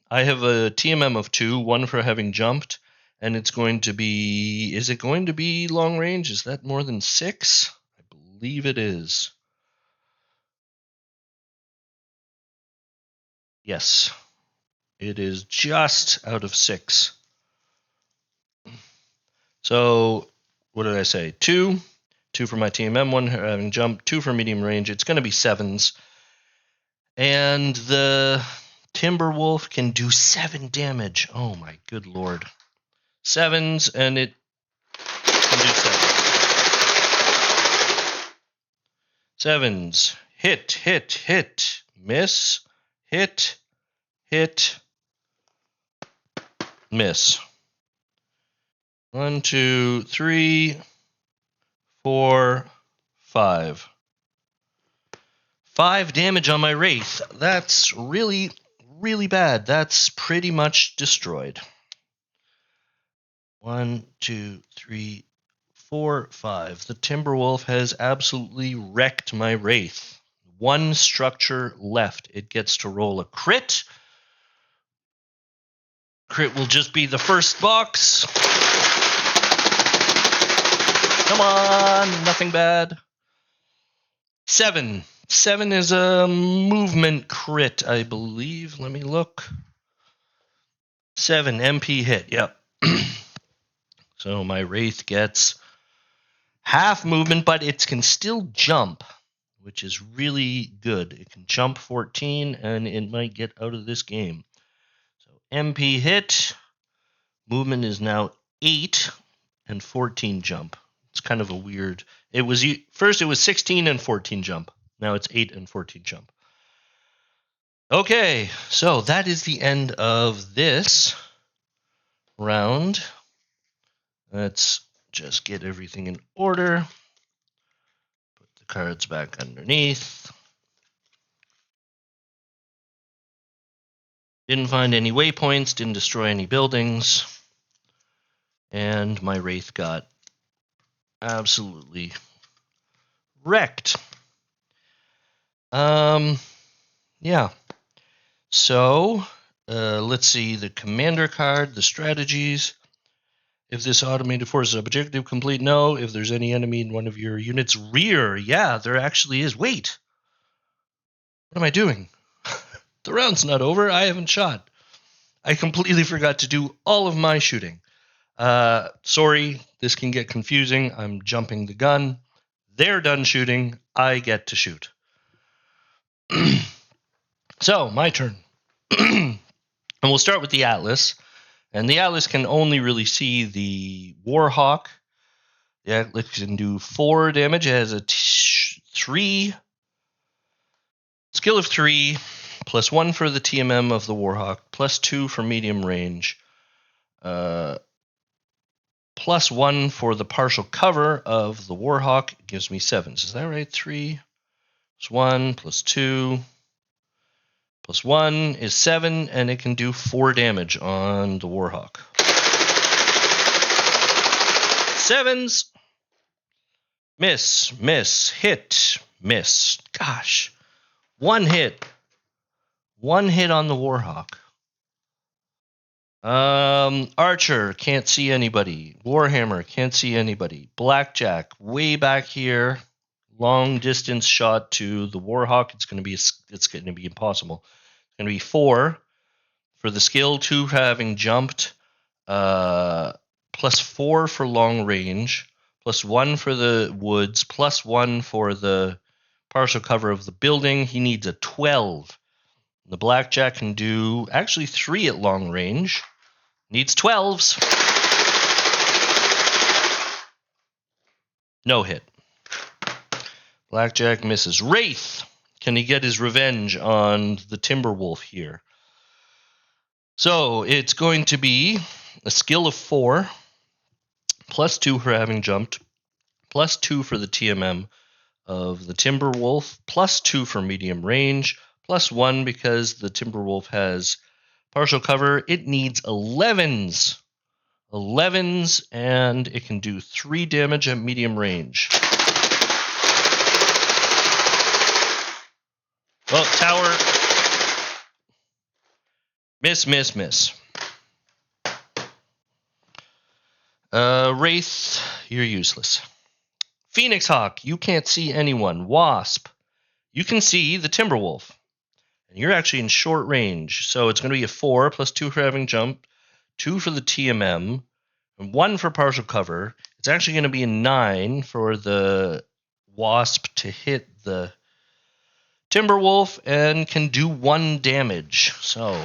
I have a TMM of 2, 1 for having jumped, and it's going to be... Is it going to be long range? Is that more than 6? I believe it is. Yes. It is just out of 6. So, what did I say? 2 for my TMM, 1 having jumped, 2 for medium range. It's going to be 7s. And the Timberwolf can do 7 damage. Oh my good lord. 7s, and it can do 7. 7s. Hit, hit, hit. Miss. Hit, hit, miss. 1, 2, 3, 4, 5. 5 damage on my Wraith. That's really, really bad. That's pretty much destroyed. 1, 2, 3, 4, 5. The Timberwolf has absolutely wrecked my Wraith. 1 structure left. It gets to roll a crit. Crit will just be the first box. Come on, nothing bad. 7. 7 is a movement crit, I believe. Let me look. 7 MP hit, yep. So my Wraith gets half movement, but it can still jump, which is really good. It can jump 14, and it might get out of this game. So MP hit. Movement is now 8 and 14 jump. It's kind of a weird... First it was 16 and 14 jump. Now it's 8 and 14 jump. Okay, so that is the end of this round. Let's just get everything in order. Put the cards back underneath. Didn't find any waypoints, didn't destroy any buildings. And my Wraith got absolutely wrecked. Yeah. So, let's see the commander card, the strategies. If this automated force is objective complete, no. If there's any enemy in one of your units' rear, yeah, there actually is. Wait. What am I doing? The round's not over. I haven't shot. I completely forgot to do all of my shooting. Sorry, this can get confusing. I'm jumping the gun. They're done shooting. I get to shoot. So, my turn. And we'll start with the Atlas. And the Atlas can only really see the Warhawk. The Atlas can do 4 damage. It has a 3 skill of 3, plus 1 for the TMM of the Warhawk, plus 2 for medium range, plus 1 for the partial cover of the Warhawk. It gives me 7s. Is that right? 3 plus 1 plus 2 plus 1 is 7, and it can do 4 damage on the Warhawk. 7s. Miss, miss, hit, miss. Gosh. 1 hit. 1 hit on the Warhawk. Archer, can't see anybody. Warhammer, can't see anybody. Blackjack, way back here. Long distance shot to the Warhawk. It's going to be impossible. It's going to be 4 for the skill, 2 having jumped, plus 4 for long range, plus 1 for the woods, plus 1 for the partial cover of the building. He needs a 12. The Blackjack can do actually 3 at long range. Needs 12s. No hit. Blackjack misses. Wraith. Can he get his revenge on the Timberwolf here? So it's going to be a skill of 4, plus 2 for having jumped, plus 2 for the TMM of the Timberwolf, plus 2 for medium range, plus 1 because the Timberwolf has partial cover. It needs 11s. 11s, and it can do 3 damage at medium range. Well, tower. Miss, miss, miss. Wraith, you're useless. Phoenix Hawk, you can't see anyone. Wasp, you can see the Timberwolf. And you're actually in short range. So it's going to be a 4 plus 2 for having jumped, 2 for the TMM, and 1 for partial cover. It's actually going to be a 9 for the Wasp to hit the Timberwolf and can do 1 damage. So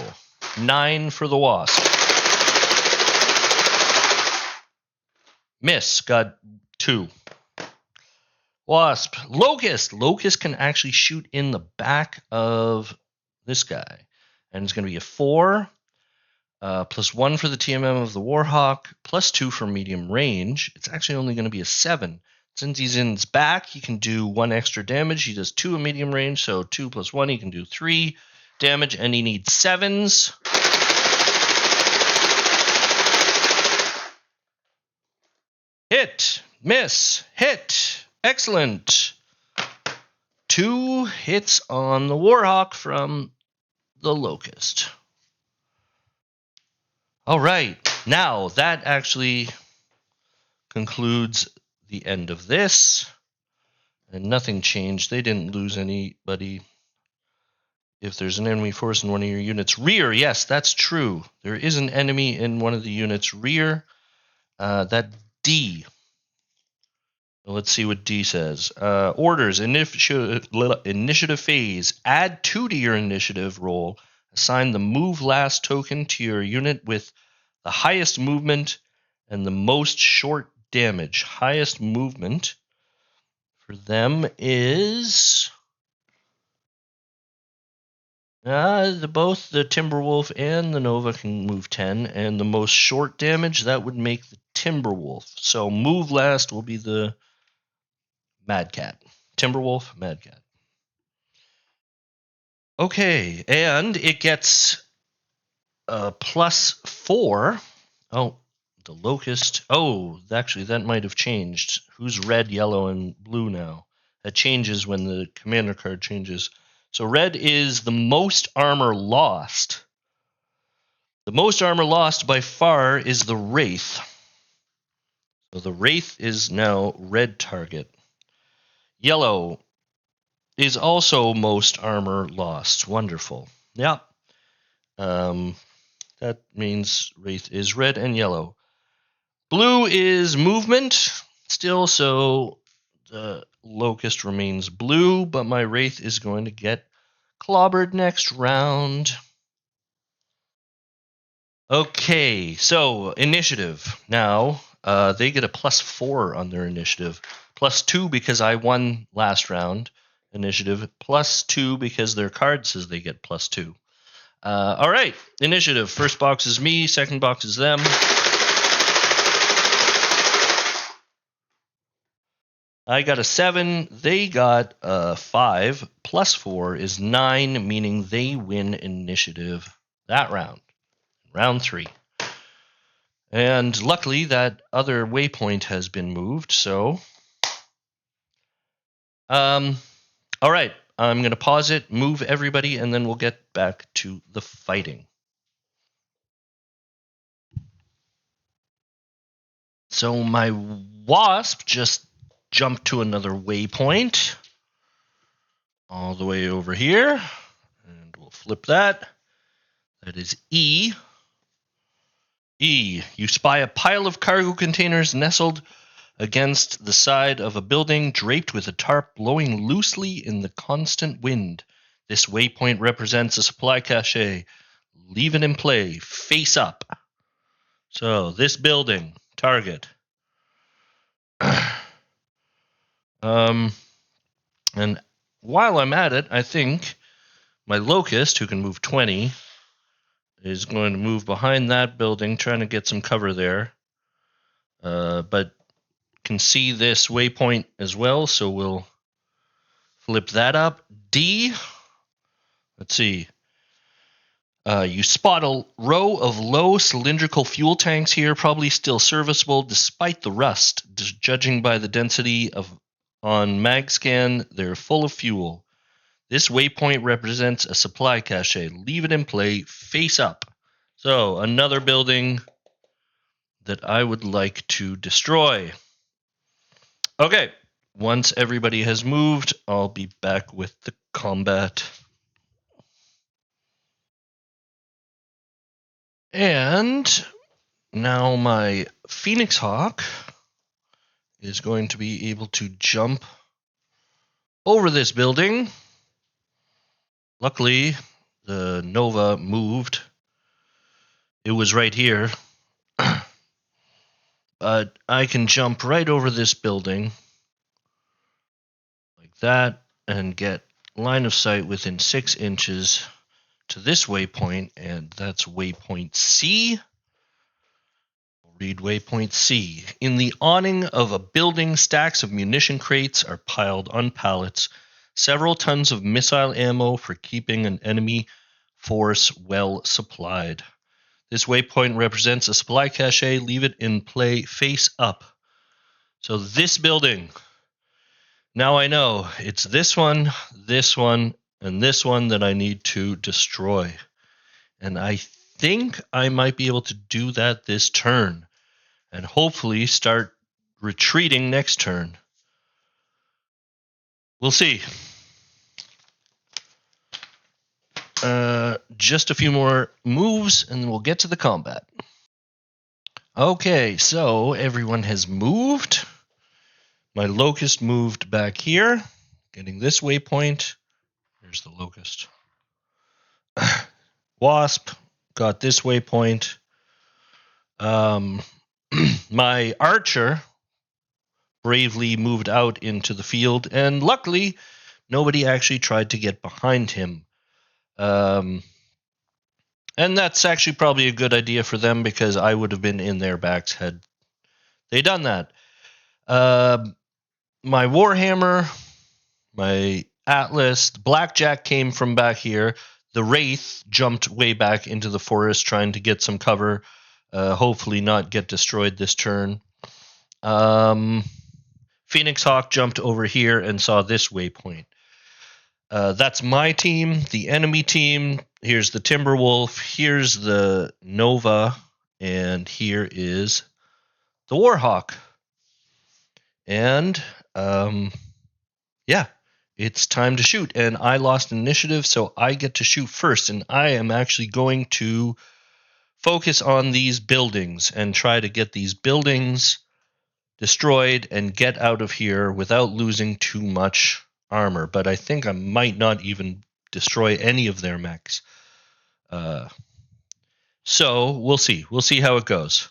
9 for the Wasp. Miss, got 2. Wasp. Locust. Locust can actually shoot in the back of this guy. And it's going to be a 4, plus 1 for the TMM of the Warhawk, plus 2 for medium range. It's actually only going to be a 7. Since he's in his back, he can do 1 extra damage. He does 2 in medium range, so 2 plus 1, he can do 3 damage, and he needs 7s. Hit, miss, hit. Excellent. 2 hits on the Warhawk from the Locust. All right. Now, that actually concludes the end of this. And nothing changed. They didn't lose anybody. If there's an enemy force in one of your units' rear, yes, that's true. There is an enemy in one of the units' rear. That D. Let's see what D says. Orders, initiative phase. Add 2 to your initiative roll. Assign the move last token to your unit with the highest movement and the most short damage. Highest movement for them is both the Timberwolf and the Nova can move 10, and the most short damage, that would make the Timberwolf. So move last will be the Mad Cat. Timberwolf, Mad Cat. Okay, and it gets plus 4. Oh, the Locust. Oh, actually, that might have changed. Who's red, yellow, and blue now? That changes when the commander card changes. So red is the most armor lost. The most armor lost by far is the Wraith. So the Wraith is now red target. Yellow is also most armor lost. Wonderful. Yeah. That means Wraith is red and yellow. Blue is movement still, so the Locust remains blue, but my Wraith is going to get clobbered next round. Okay, so initiative. Now, they get a +4 on their initiative. +2 because I won last round initiative. +2 because their card says they get +2. All right, initiative. First box is me, second box is them. I got a 7, they got a 5, +4 is 9, meaning they win initiative that round. Round 3. And luckily that other waypoint has been moved, so all right, I'm going to pause it, move everybody, and then we'll get back to the fighting. So my Wasp just jumped to another waypoint all the way over here, and we'll flip that. That is E. E. You spy a pile of cargo containers nestled against the side of a building draped with a tarp blowing loosely in the constant wind. This waypoint represents a supply cache. Leave it in play, face up. So this building, target. And while I'm at it, I think my Locust, who can move 20, is going to move behind that building, trying to get some cover there. But can see this waypoint as well, so we'll flip that up. D. Let's see. You spot a row of low cylindrical fuel tanks here, probably still serviceable despite the rust. Judging by the density on MagScan, they're full of fuel. This waypoint represents a supply cache. Leave it in play, face up. So, another building that I would like to destroy. Okay, once everybody has moved, I'll be back with the combat. And now my Phoenix Hawk is going to be able to jump over this building. Luckily, the Nova moved. It was right here. But I can jump right over this building like that and get line of sight within 6 inches to this waypoint, and that's waypoint C. Read waypoint C. In the awning of a building, stacks of munition crates are piled on pallets. Several tons of missile ammo for keeping an enemy force well supplied. This waypoint represents a supply cache. Leave it in play face up. So this building, now I know it's this one, and this one that I need to destroy. And I think I might be able to do that this turn and hopefully start retreating next turn. We'll see. Just a few more moves and we'll get to the combat. Okay, so everyone has moved. My Locust moved back here, getting this waypoint. Here's the Locust. Wasp got this waypoint. My Archer bravely moved out into the field, and luckily, nobody actually tried to get behind him. And that's actually probably a good idea for them because I would have been in their backs had they done that. My Warhammer, my Atlas, the Blackjack came from back here. The Wraith jumped way back into the forest trying to get some cover. Hopefully not get destroyed this turn. Phoenix Hawk jumped over here and saw this waypoint. That's my team. The enemy team, here's the Timberwolf, here's the Nova, and here is the Warhawk. And, yeah, it's time to shoot. And I lost initiative, so I get to shoot first. And I am actually going to focus on these buildings and try to get these buildings destroyed and get out of here without losing too much armor. But I think I might not even destroy any of their mechs. So we'll see. We'll see how it goes.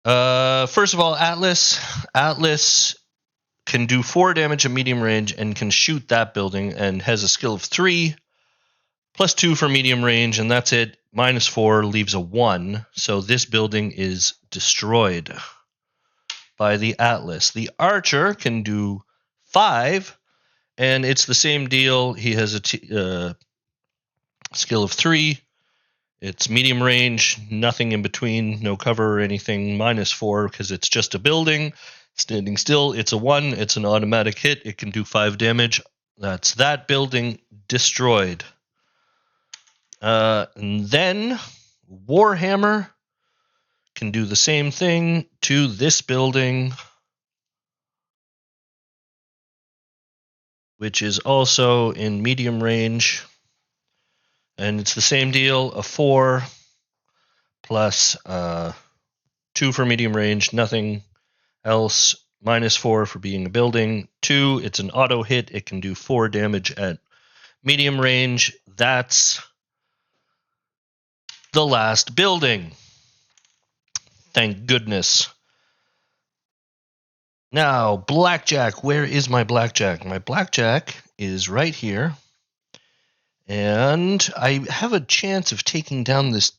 First of all, Atlas. Atlas can do 4 damage at medium range and can shoot that building and has a skill of 3, plus 2 for medium range, and that's it. -4 leaves a 1, so this building is destroyed by the Atlas. The Archer can do 5, and it's the same deal. He has a skill of 3. It's medium range, nothing in between, no cover or anything, -4 because it's just a building. Standing still, it's a 1, it's an automatic hit, it can do 5 damage. That's that building destroyed. And then Warhammer can do the same thing to this building, which is also in medium range. And it's the same deal, a 4 plus 2 for medium range, nothing else, -4 for being a building. 2, it's an auto hit. It can do 4 damage at medium range. That's the last building. Thank goodness. Now, Blackjack. Where is my Blackjack? My Blackjack is right here. And I have a chance of taking down this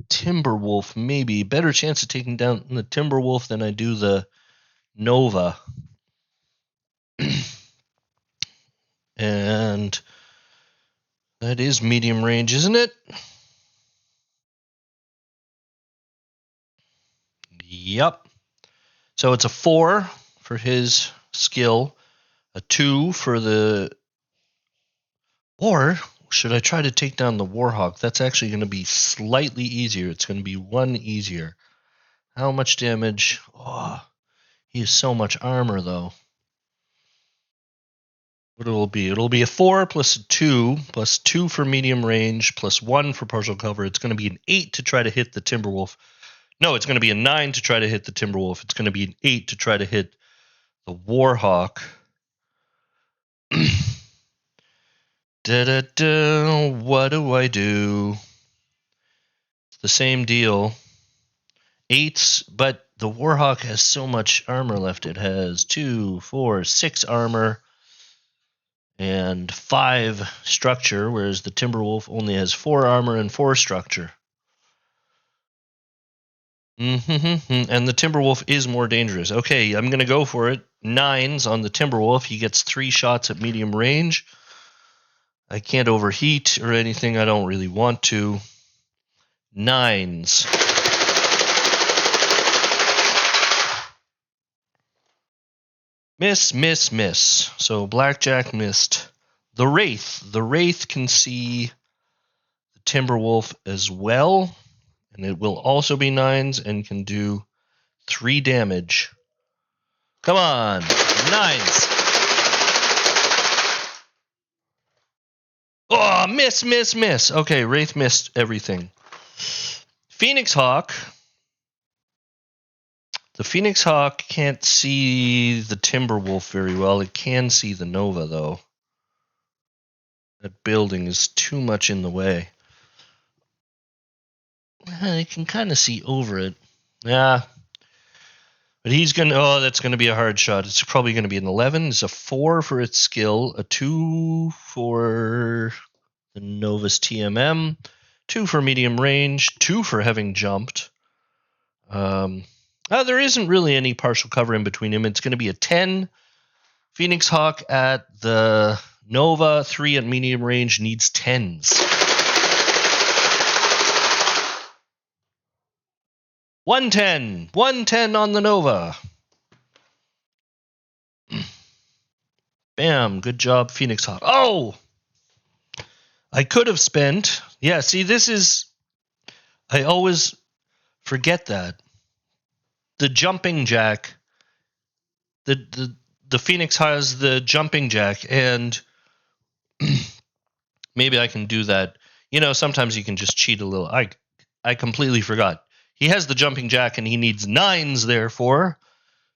Timberwolf, maybe. Better chance of taking down the Timberwolf than I do the Nova. And that is medium range, isn't it? Yep. So it's a 4 for his skill, a 2 for the... Or should I try to take down the Warhawk? That's actually going to be slightly easier. It's going to be 1 easier. How much damage? Oh, he has so much armor, though. What it'll be? It'll be a 4 plus a 2, plus 2 for medium range, plus 1 for partial cover. It's going to be an 8 to try to hit the Timberwolf. No, it's going to be a 9 to try to hit the Timberwolf. It's going to be an 8 to try to hit the Warhawk. What do I do? It's the same deal. 8s, but the Warhawk has so much armor left. It has 2, 4, 6 armor and 5 structure, whereas the Timberwolf only has 4 armor and 4 structure. And the Timberwolf is more dangerous. Okay, I'm going to go for it. 9s on the Timberwolf. He gets 3 shots at medium range. I can't overheat or anything. I don't really want to. 9s. Miss, miss, miss. So Blackjack missed. The Wraith. The Wraith can see the Timberwolf as well. And it will also be 9s and can do 3 damage. Come on. 9s. Oh, miss, miss, miss. Okay, Wraith missed everything. Phoenix Hawk. The Phoenix Hawk can't see the Timberwolf very well. It can see the Nova, though. That building is too much in the way. It can kind of see over it. Yeah. But he's going to... Oh, that's going to be a hard shot. It's probably going to be an 11. It's a 4 for its skill. A 2 for the Nova's TMM. 2 for medium range. 2 for having jumped. There isn't really any partial cover in between him. It's going to be a 10. Phoenix Hawk at the Nova. 3 at medium range needs 10s. 110. 110 on the Nova. Bam. Good job, Phoenix Hawk. Oh! I could have spent... Yeah, see, this is... I always forget that. The jumping jack the Phoenix has the jumping jack, and maybe I can do that. Sometimes you can just cheat a little. I completely forgot. He has the jumping jack, and he needs 9s, therefore,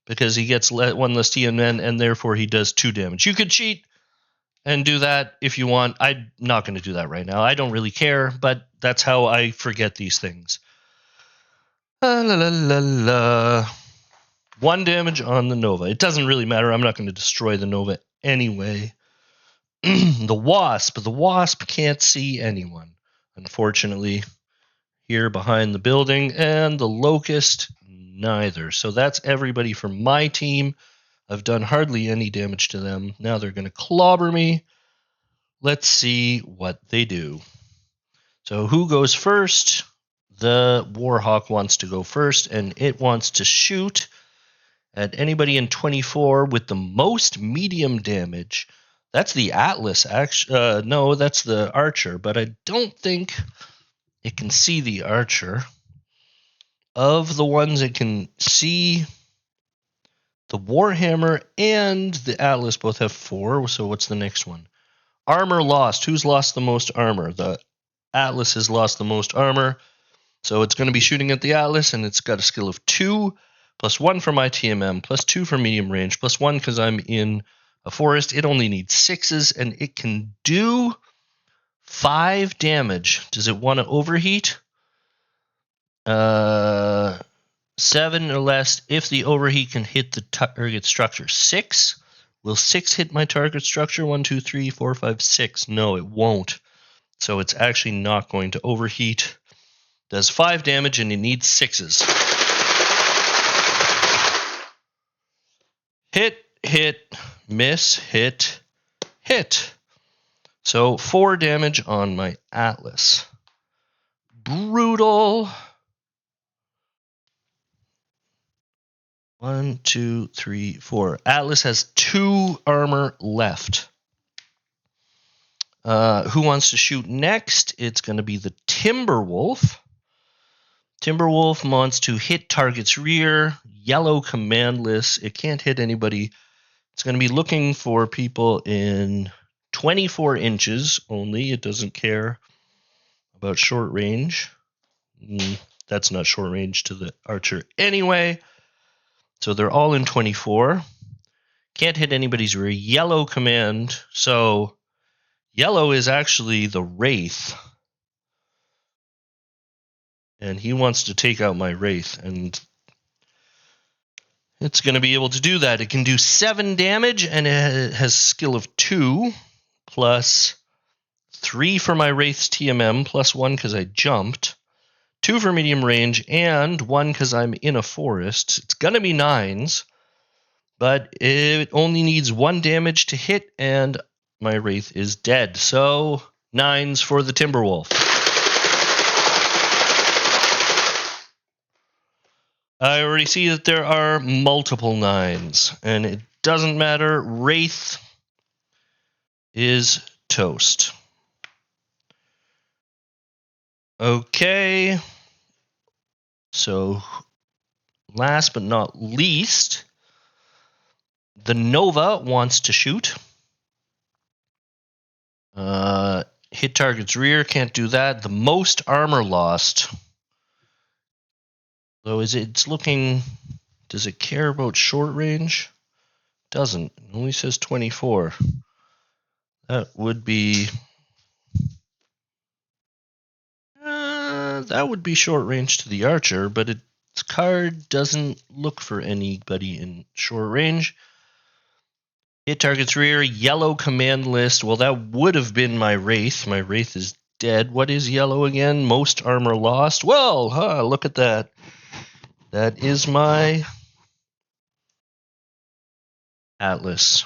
because he gets 1 less TMN, and therefore he does 2 damage. You could cheat and do that if you want. I'm not going to do that right now. I don't really care, but that's how I forget these things. La la la la. 1 damage on the Nova. It doesn't really matter. I'm not going to destroy the Nova anyway. The Wasp can't see anyone, unfortunately, here behind the building, and the Locust neither. So that's everybody from my team. I've done hardly any damage to them. Now they're going to clobber me. Let's see what they do. So who goes first? The Warhawk wants to go first, and it wants to shoot at anybody in 24 with the most medium damage. That's the Atlas, actually. No, that's the Archer, but I don't think it can see the Archer. Of the ones it can see, the Warhammer and the Atlas both have 4, so what's the next one? Armor lost. Who's lost the most armor? The Atlas has lost the most armor, so it's going to be shooting at the Atlas, and it's got a skill of 2, plus 1 for my TMM, plus 2 for medium range, plus 1 because I'm in a forest. It only needs 6s, and it can do 5 damage. Does it want to overheat? 7 or less. If the overheat can hit the target structure. 6? Will 6 hit my target structure? 1, 2, 3, 4, 5, 6. No, it won't. So it's actually not going to overheat. Does 5 damage, and it needs 6s. Hit, miss, hit. So 4 damage on my Atlas. Brutal. 1, 2, 3, 4. Atlas has 2 armor left. Who wants to shoot next? It's going to be the Timberwolf. Timberwolf wants to hit target's rear. Yellow commandless. It can't hit anybody. It's going to be looking for people in 24 inches only. It doesn't care about short range. That's not short range to the Archer anyway. So they're all in 24. Can't hit anybody's rear. Yellow command. So yellow is actually the Wraith. And he wants to take out my Wraith. And it's going to be able to do that. It can do 7 damage, and it has skill of 2, plus 3 for my Wraith's TMM, plus 1 because I jumped, 2 for medium range, and 1 because I'm in a forest. It's going to be 9s, but it only needs 1 damage to hit, and my Wraith is dead. So 9s for the Timberwolf. I already see that there are multiple 9s, and it doesn't matter. Wraith is toast. Okay. So, last but not least, the Nova wants to shoot. Hit target's rear, can't do that. The most armor lost. So it's looking, does it care about short range? Doesn't. It only says 24. That would be short range to the Archer, but its card doesn't look for anybody in short range. Hit target's rear, yellow command list. Well, that would have been my Wraith. My Wraith is dead. What is yellow again? Most armor lost. Well, look at that. That is my Atlas.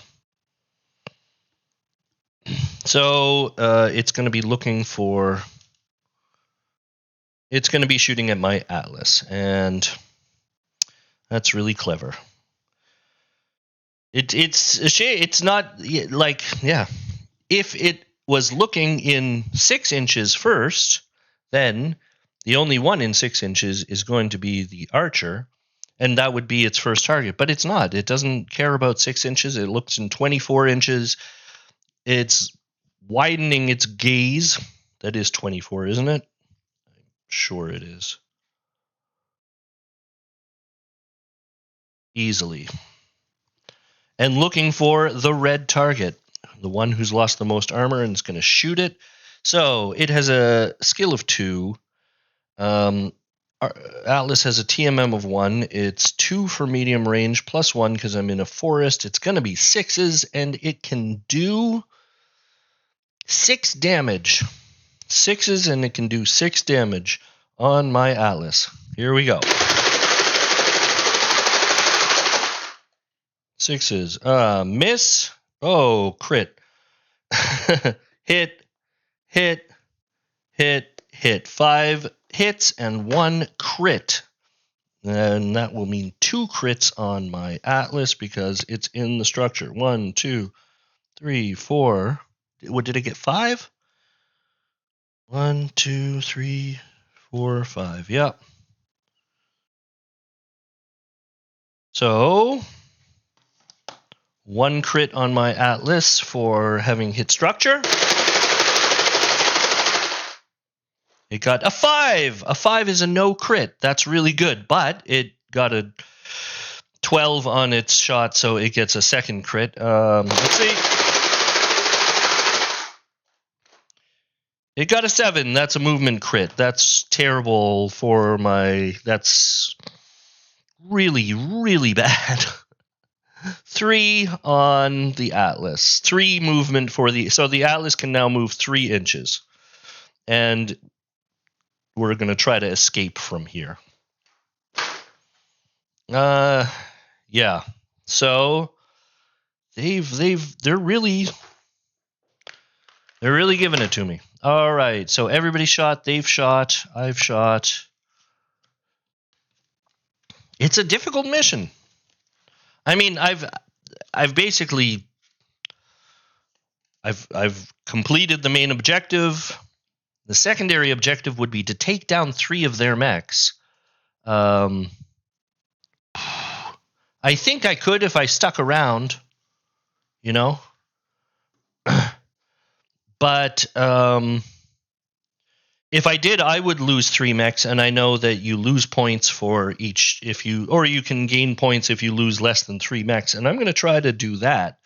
So it's going to be looking for... It's going to be shooting at my Atlas, and that's really clever. It's a shame. It's not like, yeah. If it was looking in 6 inches first, then the only one in 6 inches is going to be the Archer, and that would be its first target. But it's not. It doesn't care about 6 inches. It looks in 24 inches. It's widening its gaze. That is 24, isn't it? I'm sure it is. Easily. And looking for the red target, the one who's lost the most armor, and it's going to shoot it. So it has a skill of 2. Atlas has a TMM of 1. It's 2 for medium range, plus 1 because I'm in a forest. It's going to be 6s, and it can do 6 damage. 6s, and it can do 6 damage on my Atlas. Here we go. 6s. Miss. Oh, crit. Hit. 5 hits and 1 crit. And that will mean 2 crits on my Atlas because it's in the structure. 1, 2, 3, 4. What did it get? 5? 1, 2, 3, 4, 5. Yep. So 1 crit on my Atlas for having hit structure. It got a 5. A 5 is a no crit. That's really good, but it got a 12 on its shot, so it gets a second crit. Let's see. It got a 7. That's a movement crit. That's terrible for my... That's really, really bad. 3 on the Atlas. 3 movement for the... So the Atlas can now move 3 inches. And we're going to try to escape from here. Yeah. So they're really giving it to me. All right. So everybody shot. They've shot. I've shot. It's a difficult mission. I mean, I've basically completed the main objective. The secondary objective would be to take down 3 of their mechs. I think I could if I stuck around, you know. But if I did, I would lose 3 mechs, and I know that you lose points for each or you can gain points if you lose less than 3 mechs, and I'm going to try to do that.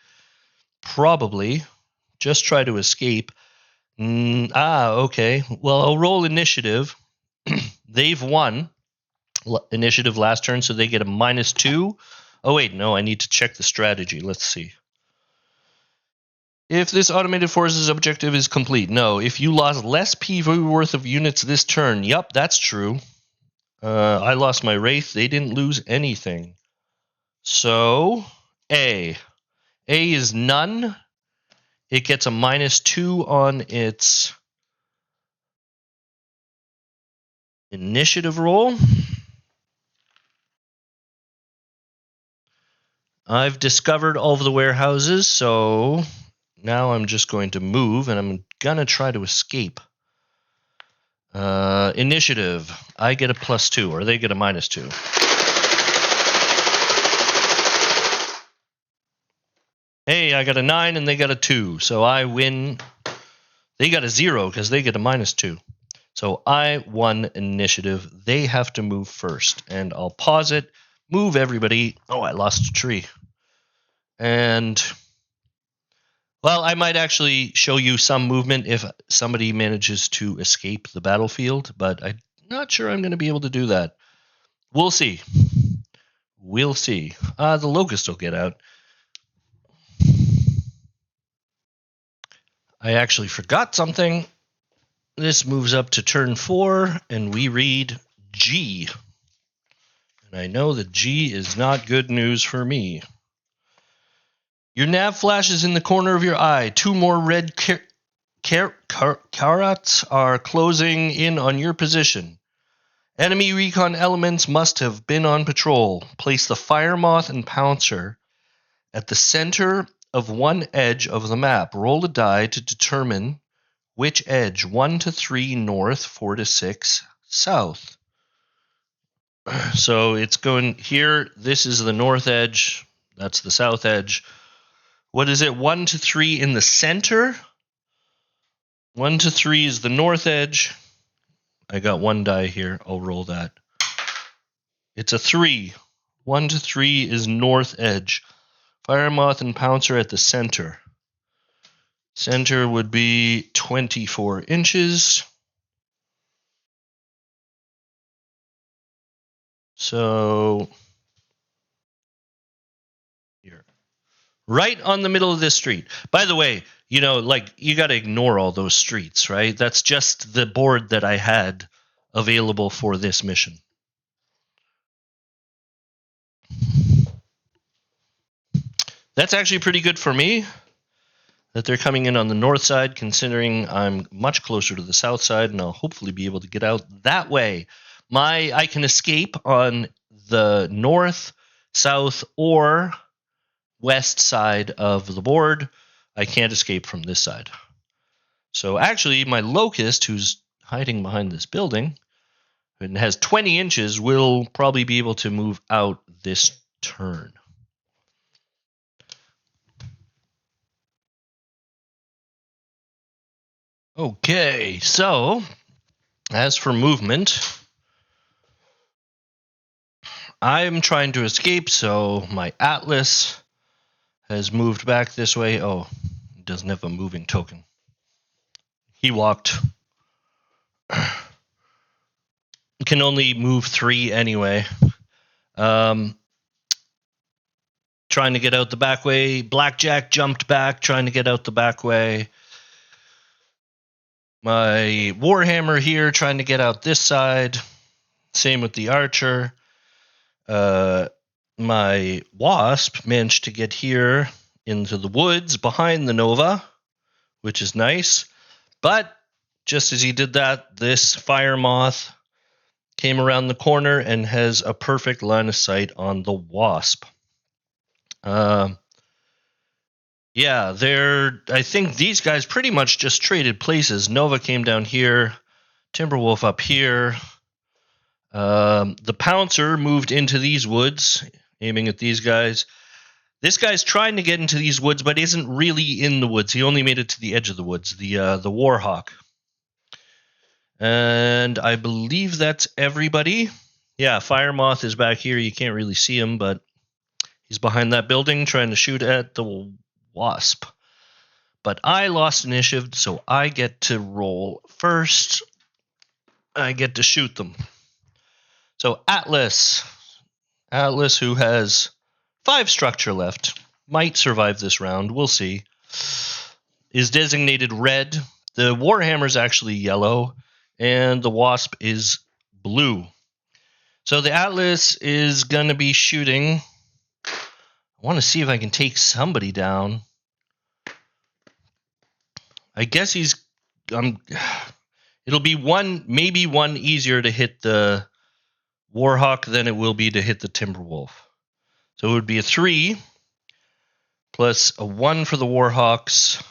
Probably. Just try to escape. Okay. Well, I'll roll initiative. They've won initiative last turn, so they get a -2. Oh, wait, no, I need to check the strategy. Let's see. If this automated forces objective is complete. No. If you lost less PV worth of units this turn. Yep, that's true. I lost my Wraith. They didn't lose anything. So, A. A is none. It gets a -2 on its initiative roll. I've discovered all of the warehouses, so now I'm just going to move, and I'm going to try to escape. Initiative. I get a +2, or they get a -2. Hey, I got a 9 and they got a 2. So I win. They got a 0 because they get a -2. So I won initiative. They have to move first. And I'll pause it. Move everybody. Oh, I lost a tree. And, well, I might actually show you some movement if somebody manages to escape the battlefield. But I'm not sure I'm going to be able to do that. We'll see. We'll see. The locust will get out. I actually forgot something. This moves up to turn 4, and we read G. And I know that G is not good news for me. Your nav flashes in the corner of your eye. 2 more red carrots are closing in on your position. Enemy recon elements must have been on patrol. Place the Fire Moth and Pouncer at the center of one edge of the map. Roll a die to determine which edge. 1 to 3 north, 4 to 6 south. So it's going here. This is the north edge. That's the south edge. What is it? 1 to 3 in the center. 1 to 3 is the north edge. I got one die here. I'll roll that. It's a 3. 1 to 3 is north edge. Fire Moth and Pouncer at the center. Center would be 24 inches. So here. Right on the middle of this street. By the way, you got to ignore all those streets, right? That's just the board that I had available for this mission. That's actually pretty good for me, that they're coming in on the north side, considering I'm much closer to the south side, and I'll hopefully be able to get out that way. I can escape on the north, south, or west side of the board. I can't escape from this side. So actually, my locust, who's hiding behind this building and has 20 inches, will probably be able to move out this turn. Okay, so as for movement, I'm trying to escape, so my Atlas has moved back this way. Oh, it doesn't have a moving token. He walked. Can only move 3 anyway. Trying to get out the back way. Blackjack jumped back, trying to get out the back way. My Warhammer here trying to get out this side. Same with the Archer. My Wasp managed to get here into the woods behind the Nova, which is nice. But just as he did that, this Fire Moth came around the corner and has a perfect line of sight on the Wasp. I think these guys pretty much just traded places. Nova came down here, Timberwolf up here. The Pouncer moved into these woods, aiming at these guys. This guy's trying to get into these woods, but isn't really in the woods. He only made it to the edge of the woods, the Warhawk. And I believe that's everybody. Yeah, Fire Moth is back here. You can't really see him, but he's behind that building trying to shoot at the Wasp. But I lost initiative, so I get to roll first. I get to shoot them. So Atlas, who has 5 structure left, might survive this round. We'll see. Is designated red. The Warhammer's actually yellow, and the Wasp is blue. So the Atlas is going to be shooting. I want to see if I can take somebody down. I guess it'll be maybe one easier to hit the Warhawk than it will be to hit the Timberwolf. So it would be a 3 plus a 1 for the Warhawks,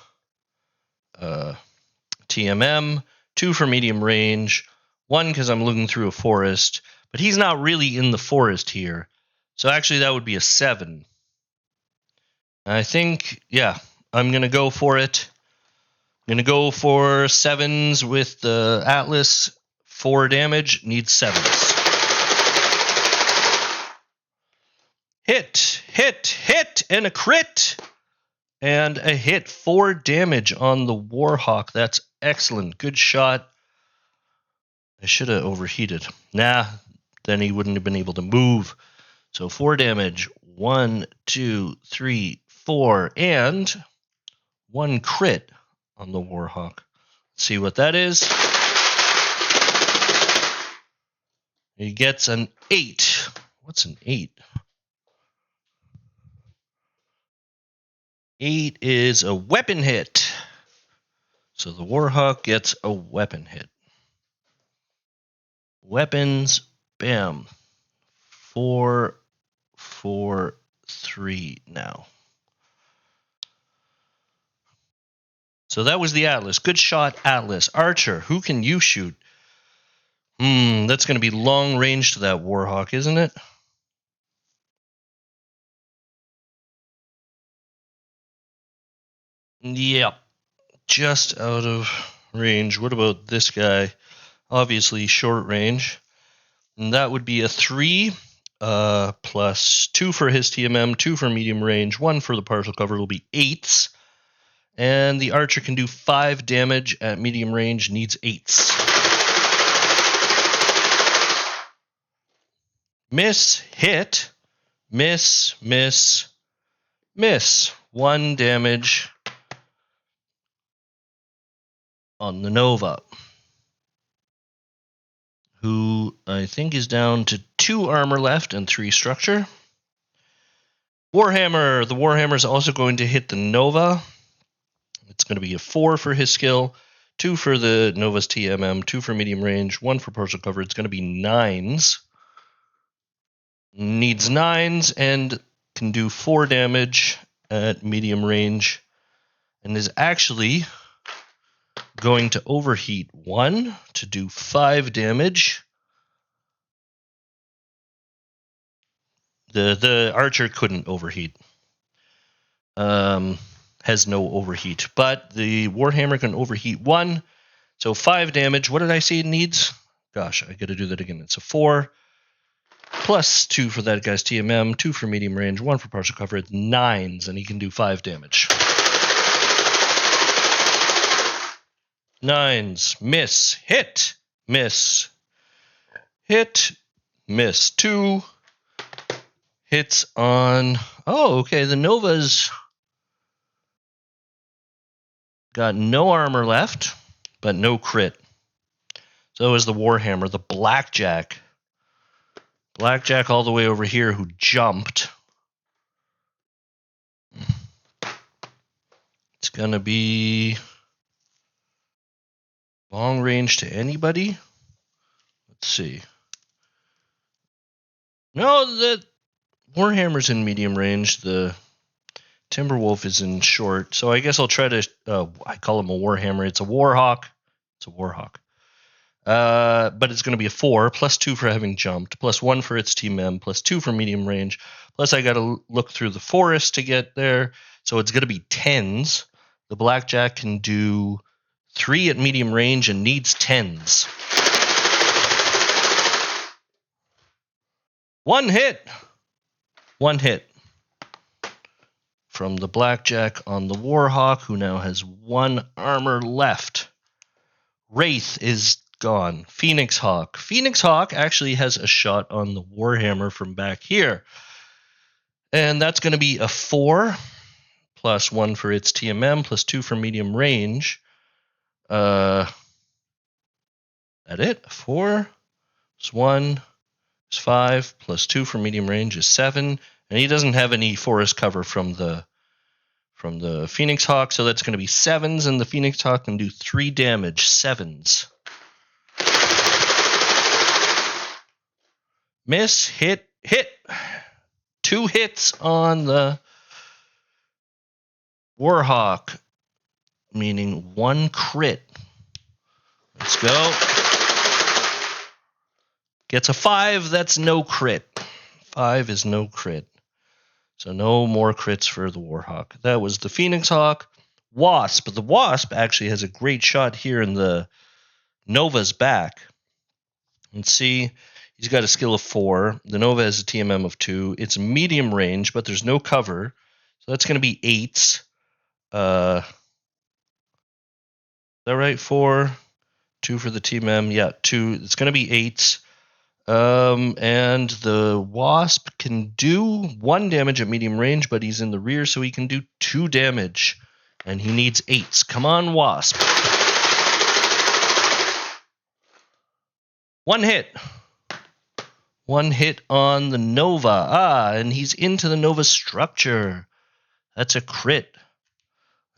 TMM, 2 for medium range, 1 because I'm looking through a forest, but he's not really in the forest here. So actually that would be a 7. I think, I'm going to go for it. I'm going to go for 7s with the Atlas. 4 damage, needs 7s. Hit, and a crit. And a hit. 4 damage on the Warhawk. That's excellent. Good shot. I should have overheated. Nah, then he wouldn't have been able to move. So 4 damage. 1, 2, 3, 4, and 1 crit on the Warhawk. Let's see what that is. He gets an 8. What's an 8? 8 is a weapon hit. So the Warhawk gets a weapon hit. Weapons, bam. 4, 4, 3 now. So that was the Atlas. Good shot, Atlas. Archer, who can you shoot? That's going to be long range to that Warhawk, isn't it? Yep. Just out of range. What about this guy? Obviously short range. And that would be a 3, plus 2 for his TMM, 2 for medium range, 1 for the partial cover. It'll be 8s. And the archer can do 5 damage at medium range, needs 8s. Miss, hit, miss, miss, miss. 1 damage on the Nova, who I think is down to 2 armor left and 3 structure. Warhammer. The Warhammer is also going to hit the Nova. It's going to be a 4 for his skill, 2 for the Nova's TMM, 2 for medium range, 1 for partial cover. It's going to be 9s. Needs 9s and can do 4 damage at medium range, and is actually going to overheat 1 to do 5 damage. The archer couldn't overheat. Has no overheat, but the Warhammer can overheat 1, so 5 damage. What did I say it needs? Gosh, I got to do that again. It's a 4 plus 2 for that guy's TMM, 2 for medium range, 1 for partial cover. It's 9s, and he can do 5 damage. 9s, miss, hit, miss, hit, miss. 2 hits on. Oh, okay. The Nova's got no armor left, but no crit. So is the Warhammer. The Blackjack. Blackjack all the way over here who jumped. It's going to be long range to anybody. Let's see. No, the Warhammer's in medium range. The Timberwolf is in short. So I guess I'll try to, I call him a Warhammer. It's a Warhawk. It's a Warhawk. But it's going to be a 4, plus 2 for having jumped, plus 1 for its TMM, plus 2 for medium range. Plus I got to look through the forest to get there. So it's going to be 10s. The Blackjack can do 3 at medium range and needs 10s. 1 hit. 1 hit from the Blackjack on the Warhawk, who now has 1 armor left. Wraith is gone. Phoenix Hawk. Phoenix Hawk actually has a shot on the Warhammer from back here. And that's going to be a 4, plus 1 for its TMM, plus 2 for medium range. That it? 4 plus 1 is 5, plus 2 for medium range is 7. And he doesn't have any forest cover from the Phoenix Hawk, so that's going to be 7s, and the Phoenix Hawk can do 3 damage. 7s. Miss, hit, hit. 2 hits on the Warhawk, meaning 1 crit. Let's go. Gets a 5, that's no crit. 5 is no crit. So no more crits for the Warhawk. That was the Phoenix Hawk. Wasp. The Wasp actually has a great shot here in the Nova's back. Let's see. He's got a skill of 4. The Nova has a TMM of 2. It's medium range, but there's no cover. So that's going to be 8s. Is that right? 4. 2 for the TMM. Yeah, 2. It's going to be 8s. And the Wasp can do 1 damage at medium range, but he's in the rear, so he can do 2 damage. And he needs 8s. Come on, Wasp. 1 hit. 1 hit on the Nova. And he's into the Nova structure. That's a crit.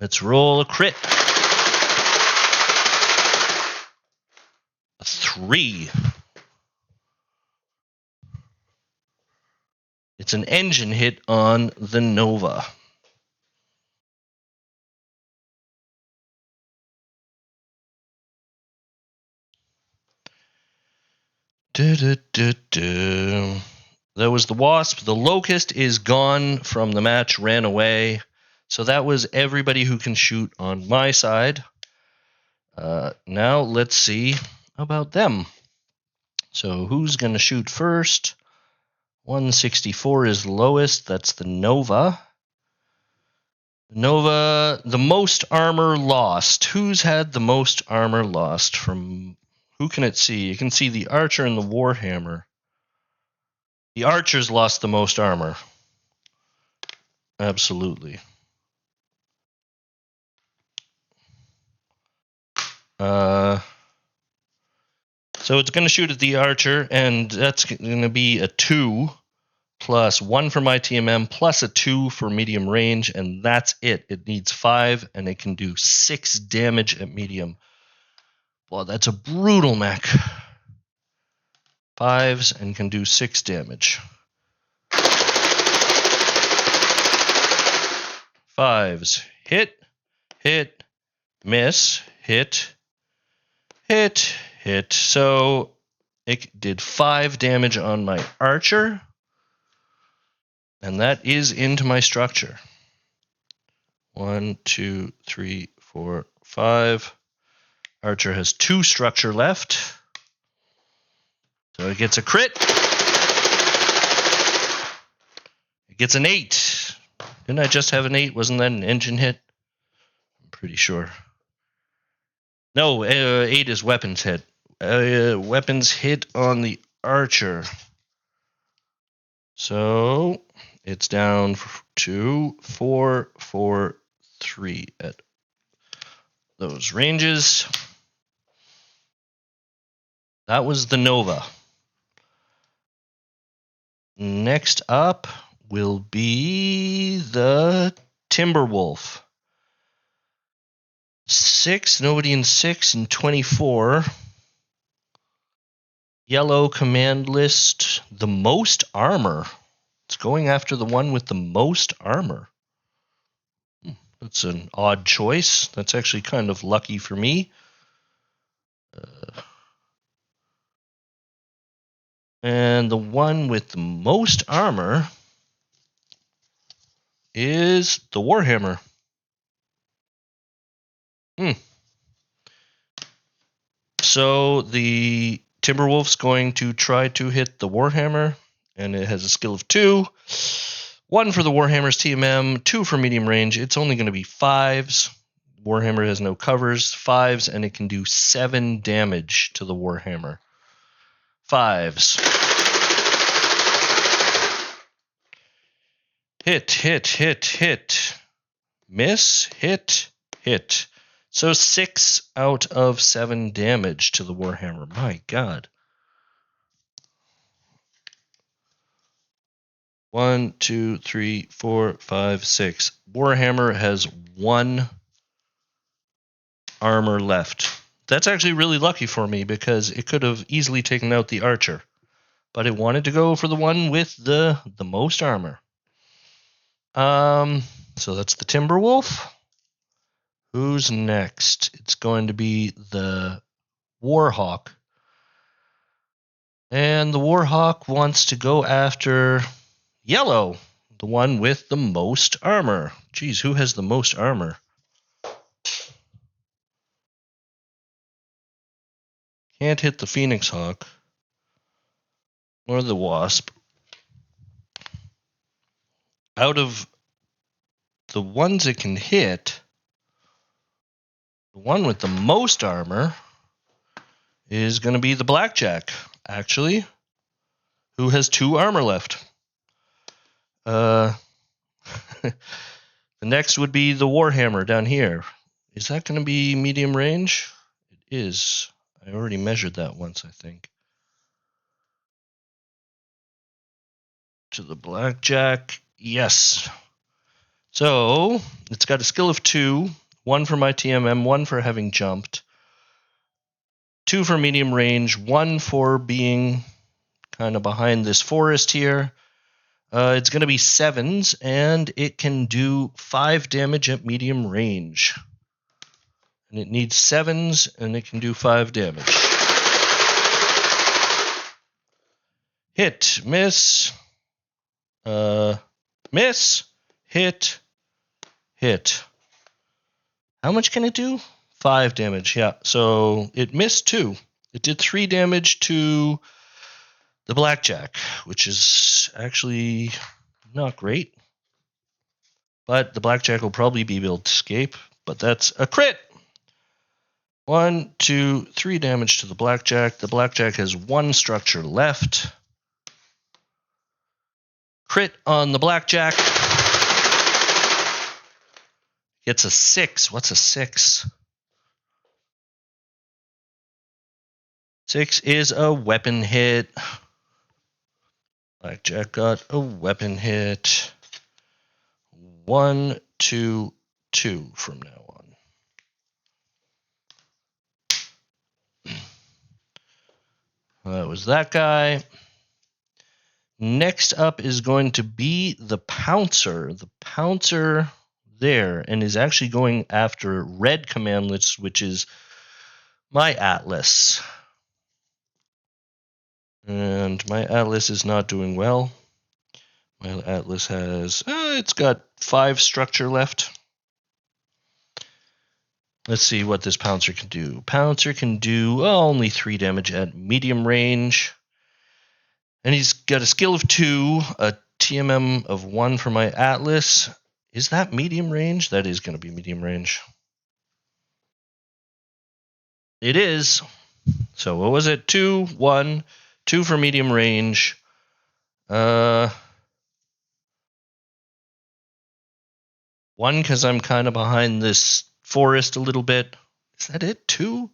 Let's roll a crit. A 3. It's an engine hit on the Nova. That was the Wasp. The Locust is gone from the match, ran away. So that was everybody who can shoot on my side. Now let's see about them. So who's going to shoot first? 164 is lowest. That's the Nova. Nova, the most armor lost. Who's had the most armor lost? From who can it see? You can see the Archer and the Warhammer. The Archer's lost the most armor. Absolutely. So it's going to shoot at the Archer, and that's going to be a 2 plus 1 for my TMM plus a 2 for medium range, and that's it. It needs 5, and it can do 6 damage at medium. Well, that's a brutal mech. 5s and can do 6 damage. 5s. Hit, hit, miss, hit, hit, hit. So it did 5 damage on my Archer. And that is into my structure. 1, 2, 3, 4, 5. Archer has 2 structure left. So it gets a crit. It gets an 8. Didn't I just have an 8? Wasn't that an engine hit? I'm pretty sure. No, 8 is weapons hit. Weapons hit on the Archer. So it's down to 4, 4, 3 at those ranges. That was the Nova. Next up will be the Timberwolf. 6, nobody in 6 and 24. Yellow command list, the most armor. It's going after the one with the most armor. That's an odd choice. That's actually kind of lucky for me. And the one with the most armor is the Warhammer. So the Timberwolf's going to try to hit the Warhammer, and it has a skill of 2. 1 for the Warhammer's TMM, 2 for medium range. It's only going to be 5s. Warhammer has no covers. 5s, and it can do 7 damage to the Warhammer. 5s. Hit, hit, hit, hit. Miss, hit, hit. So 6 out of 7 damage to the Warhammer. My God. 1, 2, 3, 4, 5, 6. Warhammer has 1 armor left. That's actually really lucky for me because it could have easily taken out the Archer. But it wanted to go for the one with the most armor. So that's the Timberwolf. Who's next? It's going to be the Warhawk. And the Warhawk wants to go after Yellow, the one with the most armor. Geez, who has the most armor? Can't hit the Phoenix Hawk or the Wasp. Out of the ones it can hit, the one with the most armor is going to be the Blackjack, actually, who has 2 armor left. The next would be the Warhammer down here. Is that going to be medium range? It is. I already measured that once, I think. To the Blackjack, yes. So it's got a skill of 2, 1 for my TMM, 1 for having jumped, 2 for medium range, 1 for being kind of behind this forest here. It's going to be 7s, and it can do 5 damage at medium range. And it needs 7s, and it can do 5 damage. Hit, miss, miss, hit, hit. How much can it do? 5 damage, yeah. So it missed 2. It did 3 damage to the blackjack, which is actually not great. But the blackjack will probably be able to escape. But that's a crit! 1, 2, 3 damage to the blackjack. The blackjack has 1 structure left. Crit on the blackjack. Gets a 6. What's a 6? 6 is a weapon hit. Blackjack got a weapon hit. 1, 2, 2 from now on. That was that guy. Next up is going to be the Pouncer. The Pouncer there, and is actually going after red commandlets, which is my Atlas. And my Atlas is not doing well. My Atlas has, it's got 5 structure left. Let's see what this Pouncer can do. Pouncer can do only 3 damage at medium range. And he's got a skill of 2, a TMM of 1 for my Atlas. Is that medium range? That is going to be medium range. It is. So what was it? 2, 1, 2 for medium range. 1 because I'm kind of behind this forest a little bit. Is that it? 2,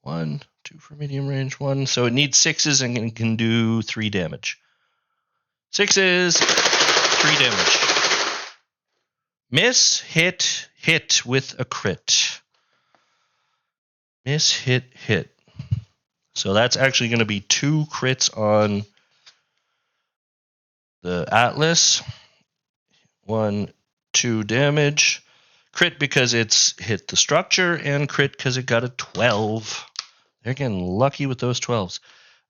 1, 2 for medium range, 1. So it needs 6s and it can do 3 damage. 6s, 3 damage. Miss, hit, hit with a crit. Miss, hit, hit. So that's actually going to be 2 crits on the Atlas. 1, 2 damage. Crit because it's hit the structure, and crit because it got a 12. They're getting lucky with those 12s.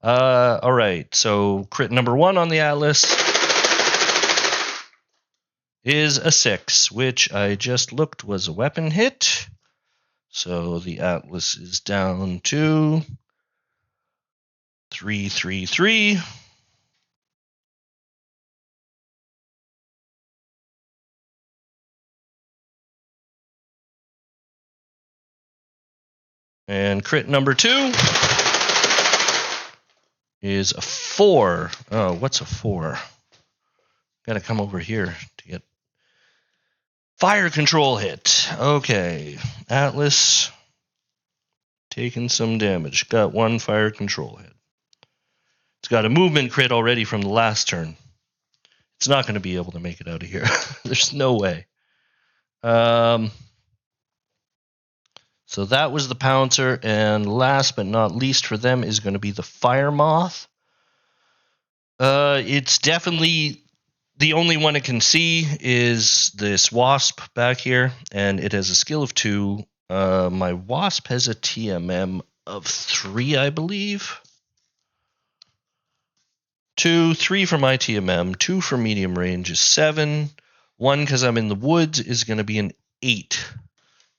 All right, so crit number 1 on the Atlas is a 6, which I just looked was a weapon hit. So the Atlas is down to 3, 3, 3. And crit number 2 is a 4. Oh, what's a 4? Got to come over here to get fire control hit. Okay, Atlas taking some damage. Got 1 fire control hit. It's got a movement crit already from the last turn. It's not going to be able to make it out of here. There's no way. So that was the Pouncer, and last but not least for them is going to be the Fire Moth. It's definitely the only one it can see is this Wasp back here, and it has a skill of 2. My Wasp has a TMM of 3, I believe. 2, 3 for my TMM, 2 for medium range is 7. 1 because I'm in the woods is going to be an 8.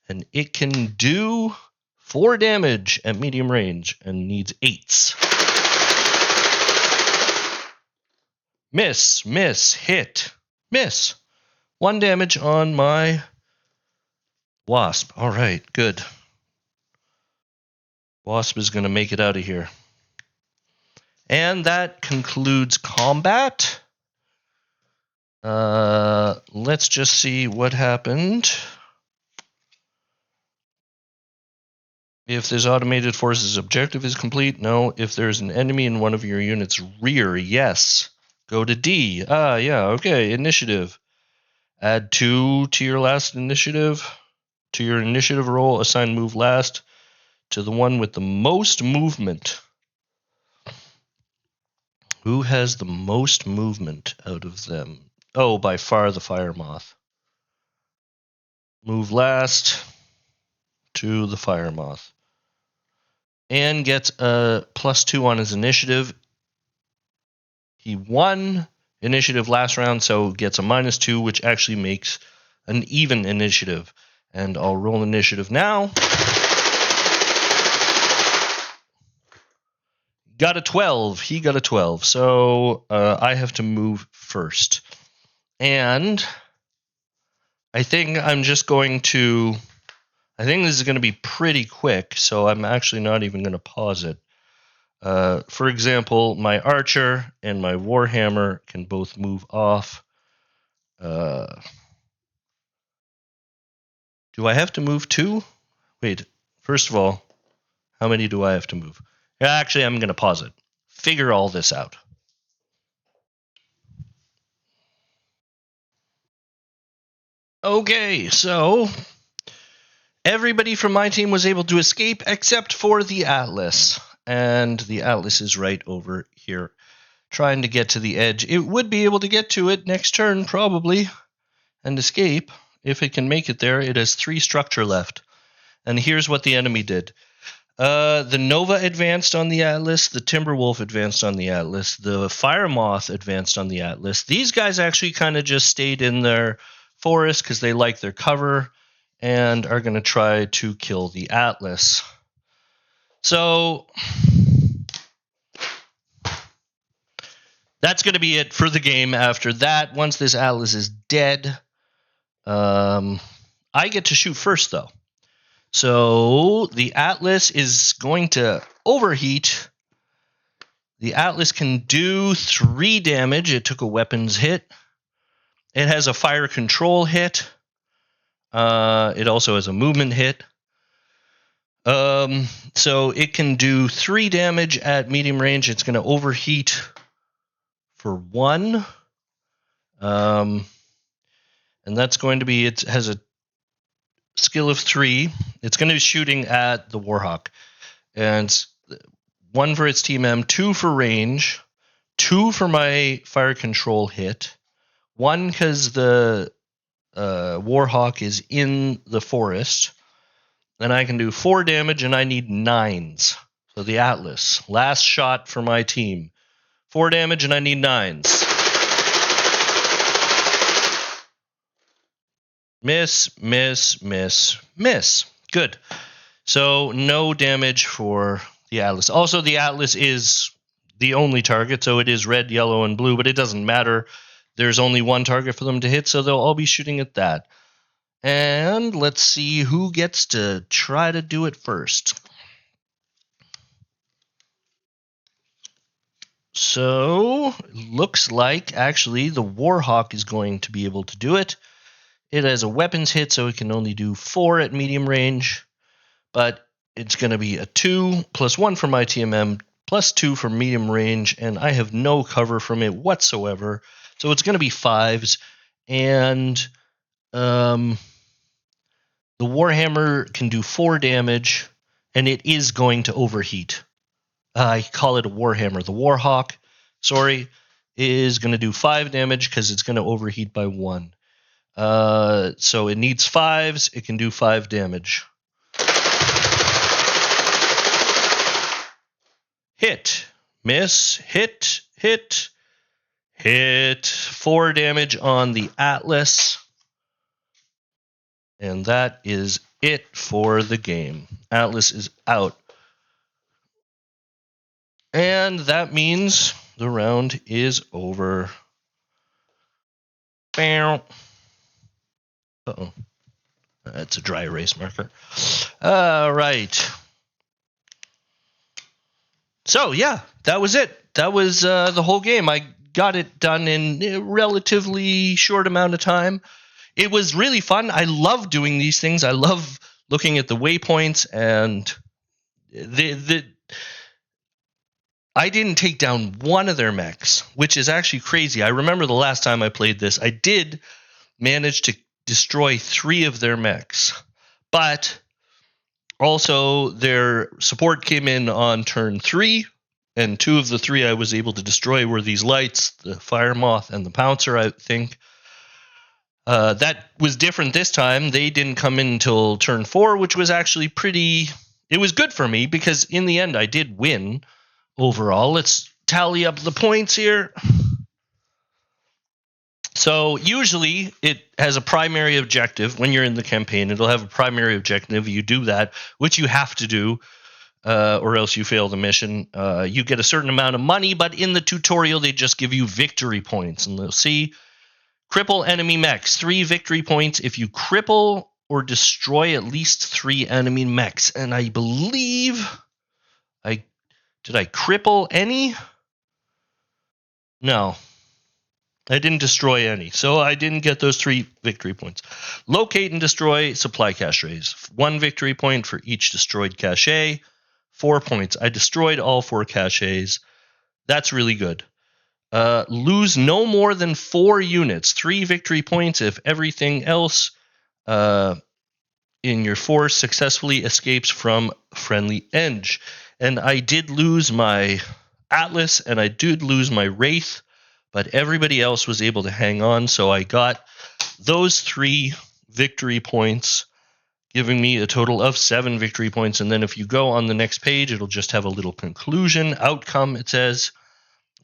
And it can do 4 damage at medium range and needs 8s. Miss, miss, hit, miss. 1 damage on my Wasp. All right, good. Wasp is going to make it out of here. And that concludes combat. Let's just see what happened. If this automated force's objective is complete, no. If there's an enemy in one of your unit's rear, yes. Go to D. Yeah, okay, initiative. Add 2 to your last initiative. To your initiative roll, assign move last to the one with the most movement. Who has the most movement out of them? Oh, by far the Fire Moth. Move last to the Fire Moth. And gets a +2 on his initiative. He won initiative last round, so gets a -2, which actually makes an even initiative. And I'll roll initiative now. Got a 12. He got a 12. So I have to move first. And I think I'm just going to... I think this is going to be pretty quick, so I'm actually not even going to pause it. For example, my archer and my warhammer can both move off. Do I have to move 2? Wait, first of all, how many do I have to move? Actually, I'm going to pause it. Figure all this out. Okay, so everybody from my team was able to escape except for the Atlas. And the Atlas is right over here, trying to get to the edge. It would be able to get to it next turn, probably, and escape. If it can make it there, it has 3 structure left. And here's what the enemy did. The Nova advanced on the Atlas. The Timberwolf advanced on the Atlas. The Fire Moth advanced on the Atlas. These guys actually kind of just stayed in their forest because they like their cover and are going to try to kill the Atlas. So that's going to be it for the game. After that, once this Atlas is dead, I get to shoot first, though. So the Atlas is going to overheat. The Atlas can do 3 damage. It took a weapons hit. It has a fire control hit. It also has a movement hit. So it can do 3 damage at medium range. It's going to overheat for 1. And that's going to be, it has a skill of 3. It's going to be shooting at the Warhawk. And 1 for its TMM, 2 for range, 2 for my fire control hit, 1 because the Warhawk is in the forest. Then I can do 4 damage, and I need 9s. So the Atlas, last shot for my team. 4 damage, and I need 9s. Miss, miss, miss, miss. Good. So no damage for the Atlas. Also, the Atlas is the only target, so it is red, yellow, and blue, but it doesn't matter. There's only 1 target for them to hit, so they'll all be shooting at that. And let's see who gets to try to do it first. So, looks like actually the Warhawk is going to be able to do it. It has a weapons hit, so it can only do 4 at medium range. But it's going to be a 2 plus 1 for my TMM plus 2 for medium range, and I have no cover from it whatsoever. So it's going to be 5s, and the Warhammer can do 4 damage, and it is going to overheat. I call it a Warhammer. The Warhawk, is going to do 5 damage because it's going to overheat by 1. So it needs 5s. It can do 5 damage. Hit, miss, hit, hit, hit. 4 damage on the Atlas. And that is it for the game. Atlas is out. And that means the round is over. Uh-oh. That's a dry erase marker. All right. So, yeah, that was it. That was the whole game. I got it done in a relatively short amount of time. It was really fun. I love doing these things. I love looking at the waypoints, and I didn't take down 1 of their mechs, which is actually crazy. I remember the last time I played this, I did manage to destroy 3 of their mechs. But also their support came in on turn 3, and 2 of the 3 I was able to destroy were these lights, the Fire Moth and the Pouncer, I think. That was different this time. They didn't come in until turn 4, which was actually pretty... It was good for me because in the end I did win overall. Let's tally up the points here. So usually it has a primary objective. When you're in the campaign, it'll have a primary objective. You do that, which you have to do, or else you fail the mission. You get a certain amount of money, but in the tutorial, they just give you victory points. And they'll see, cripple enemy mechs, 3 victory points if you cripple or destroy at least 3 enemy mechs. And I believe did I cripple any? No. I didn't destroy any, so I didn't get those 3 victory points. Locate and destroy supply caches. 1 victory point for each destroyed cache. 4 points. I destroyed all 4 caches. That's really good. Lose no more than 4 units. 3 victory points if everything else in your force successfully escapes from friendly edge. And I did lose my Atlas, and I did lose my Wraith, but everybody else was able to hang on, so I got those 3 victory points, giving me a total of 7 victory points. And then if you go on the next page, it'll just have a little conclusion. Outcome, it says,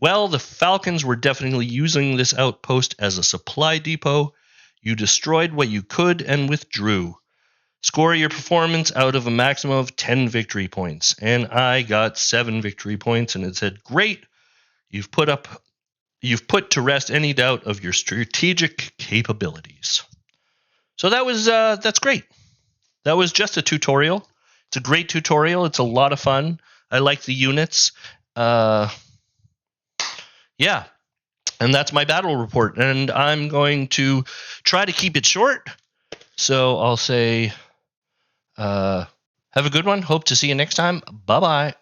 well, the Falcons were definitely using this outpost as a supply depot. You destroyed what you could and withdrew. Score your performance out of a maximum of 10 victory points. And I got 7 victory points, and it said, great, you've put to rest any doubt of your strategic capabilities. So that's great. That was just a tutorial. It's a great tutorial. It's a lot of fun. I like the units. Yeah. And that's my battle report. And I'm going to try to keep it short. So I'll say, have a good one. Hope to see you next time. Bye-bye.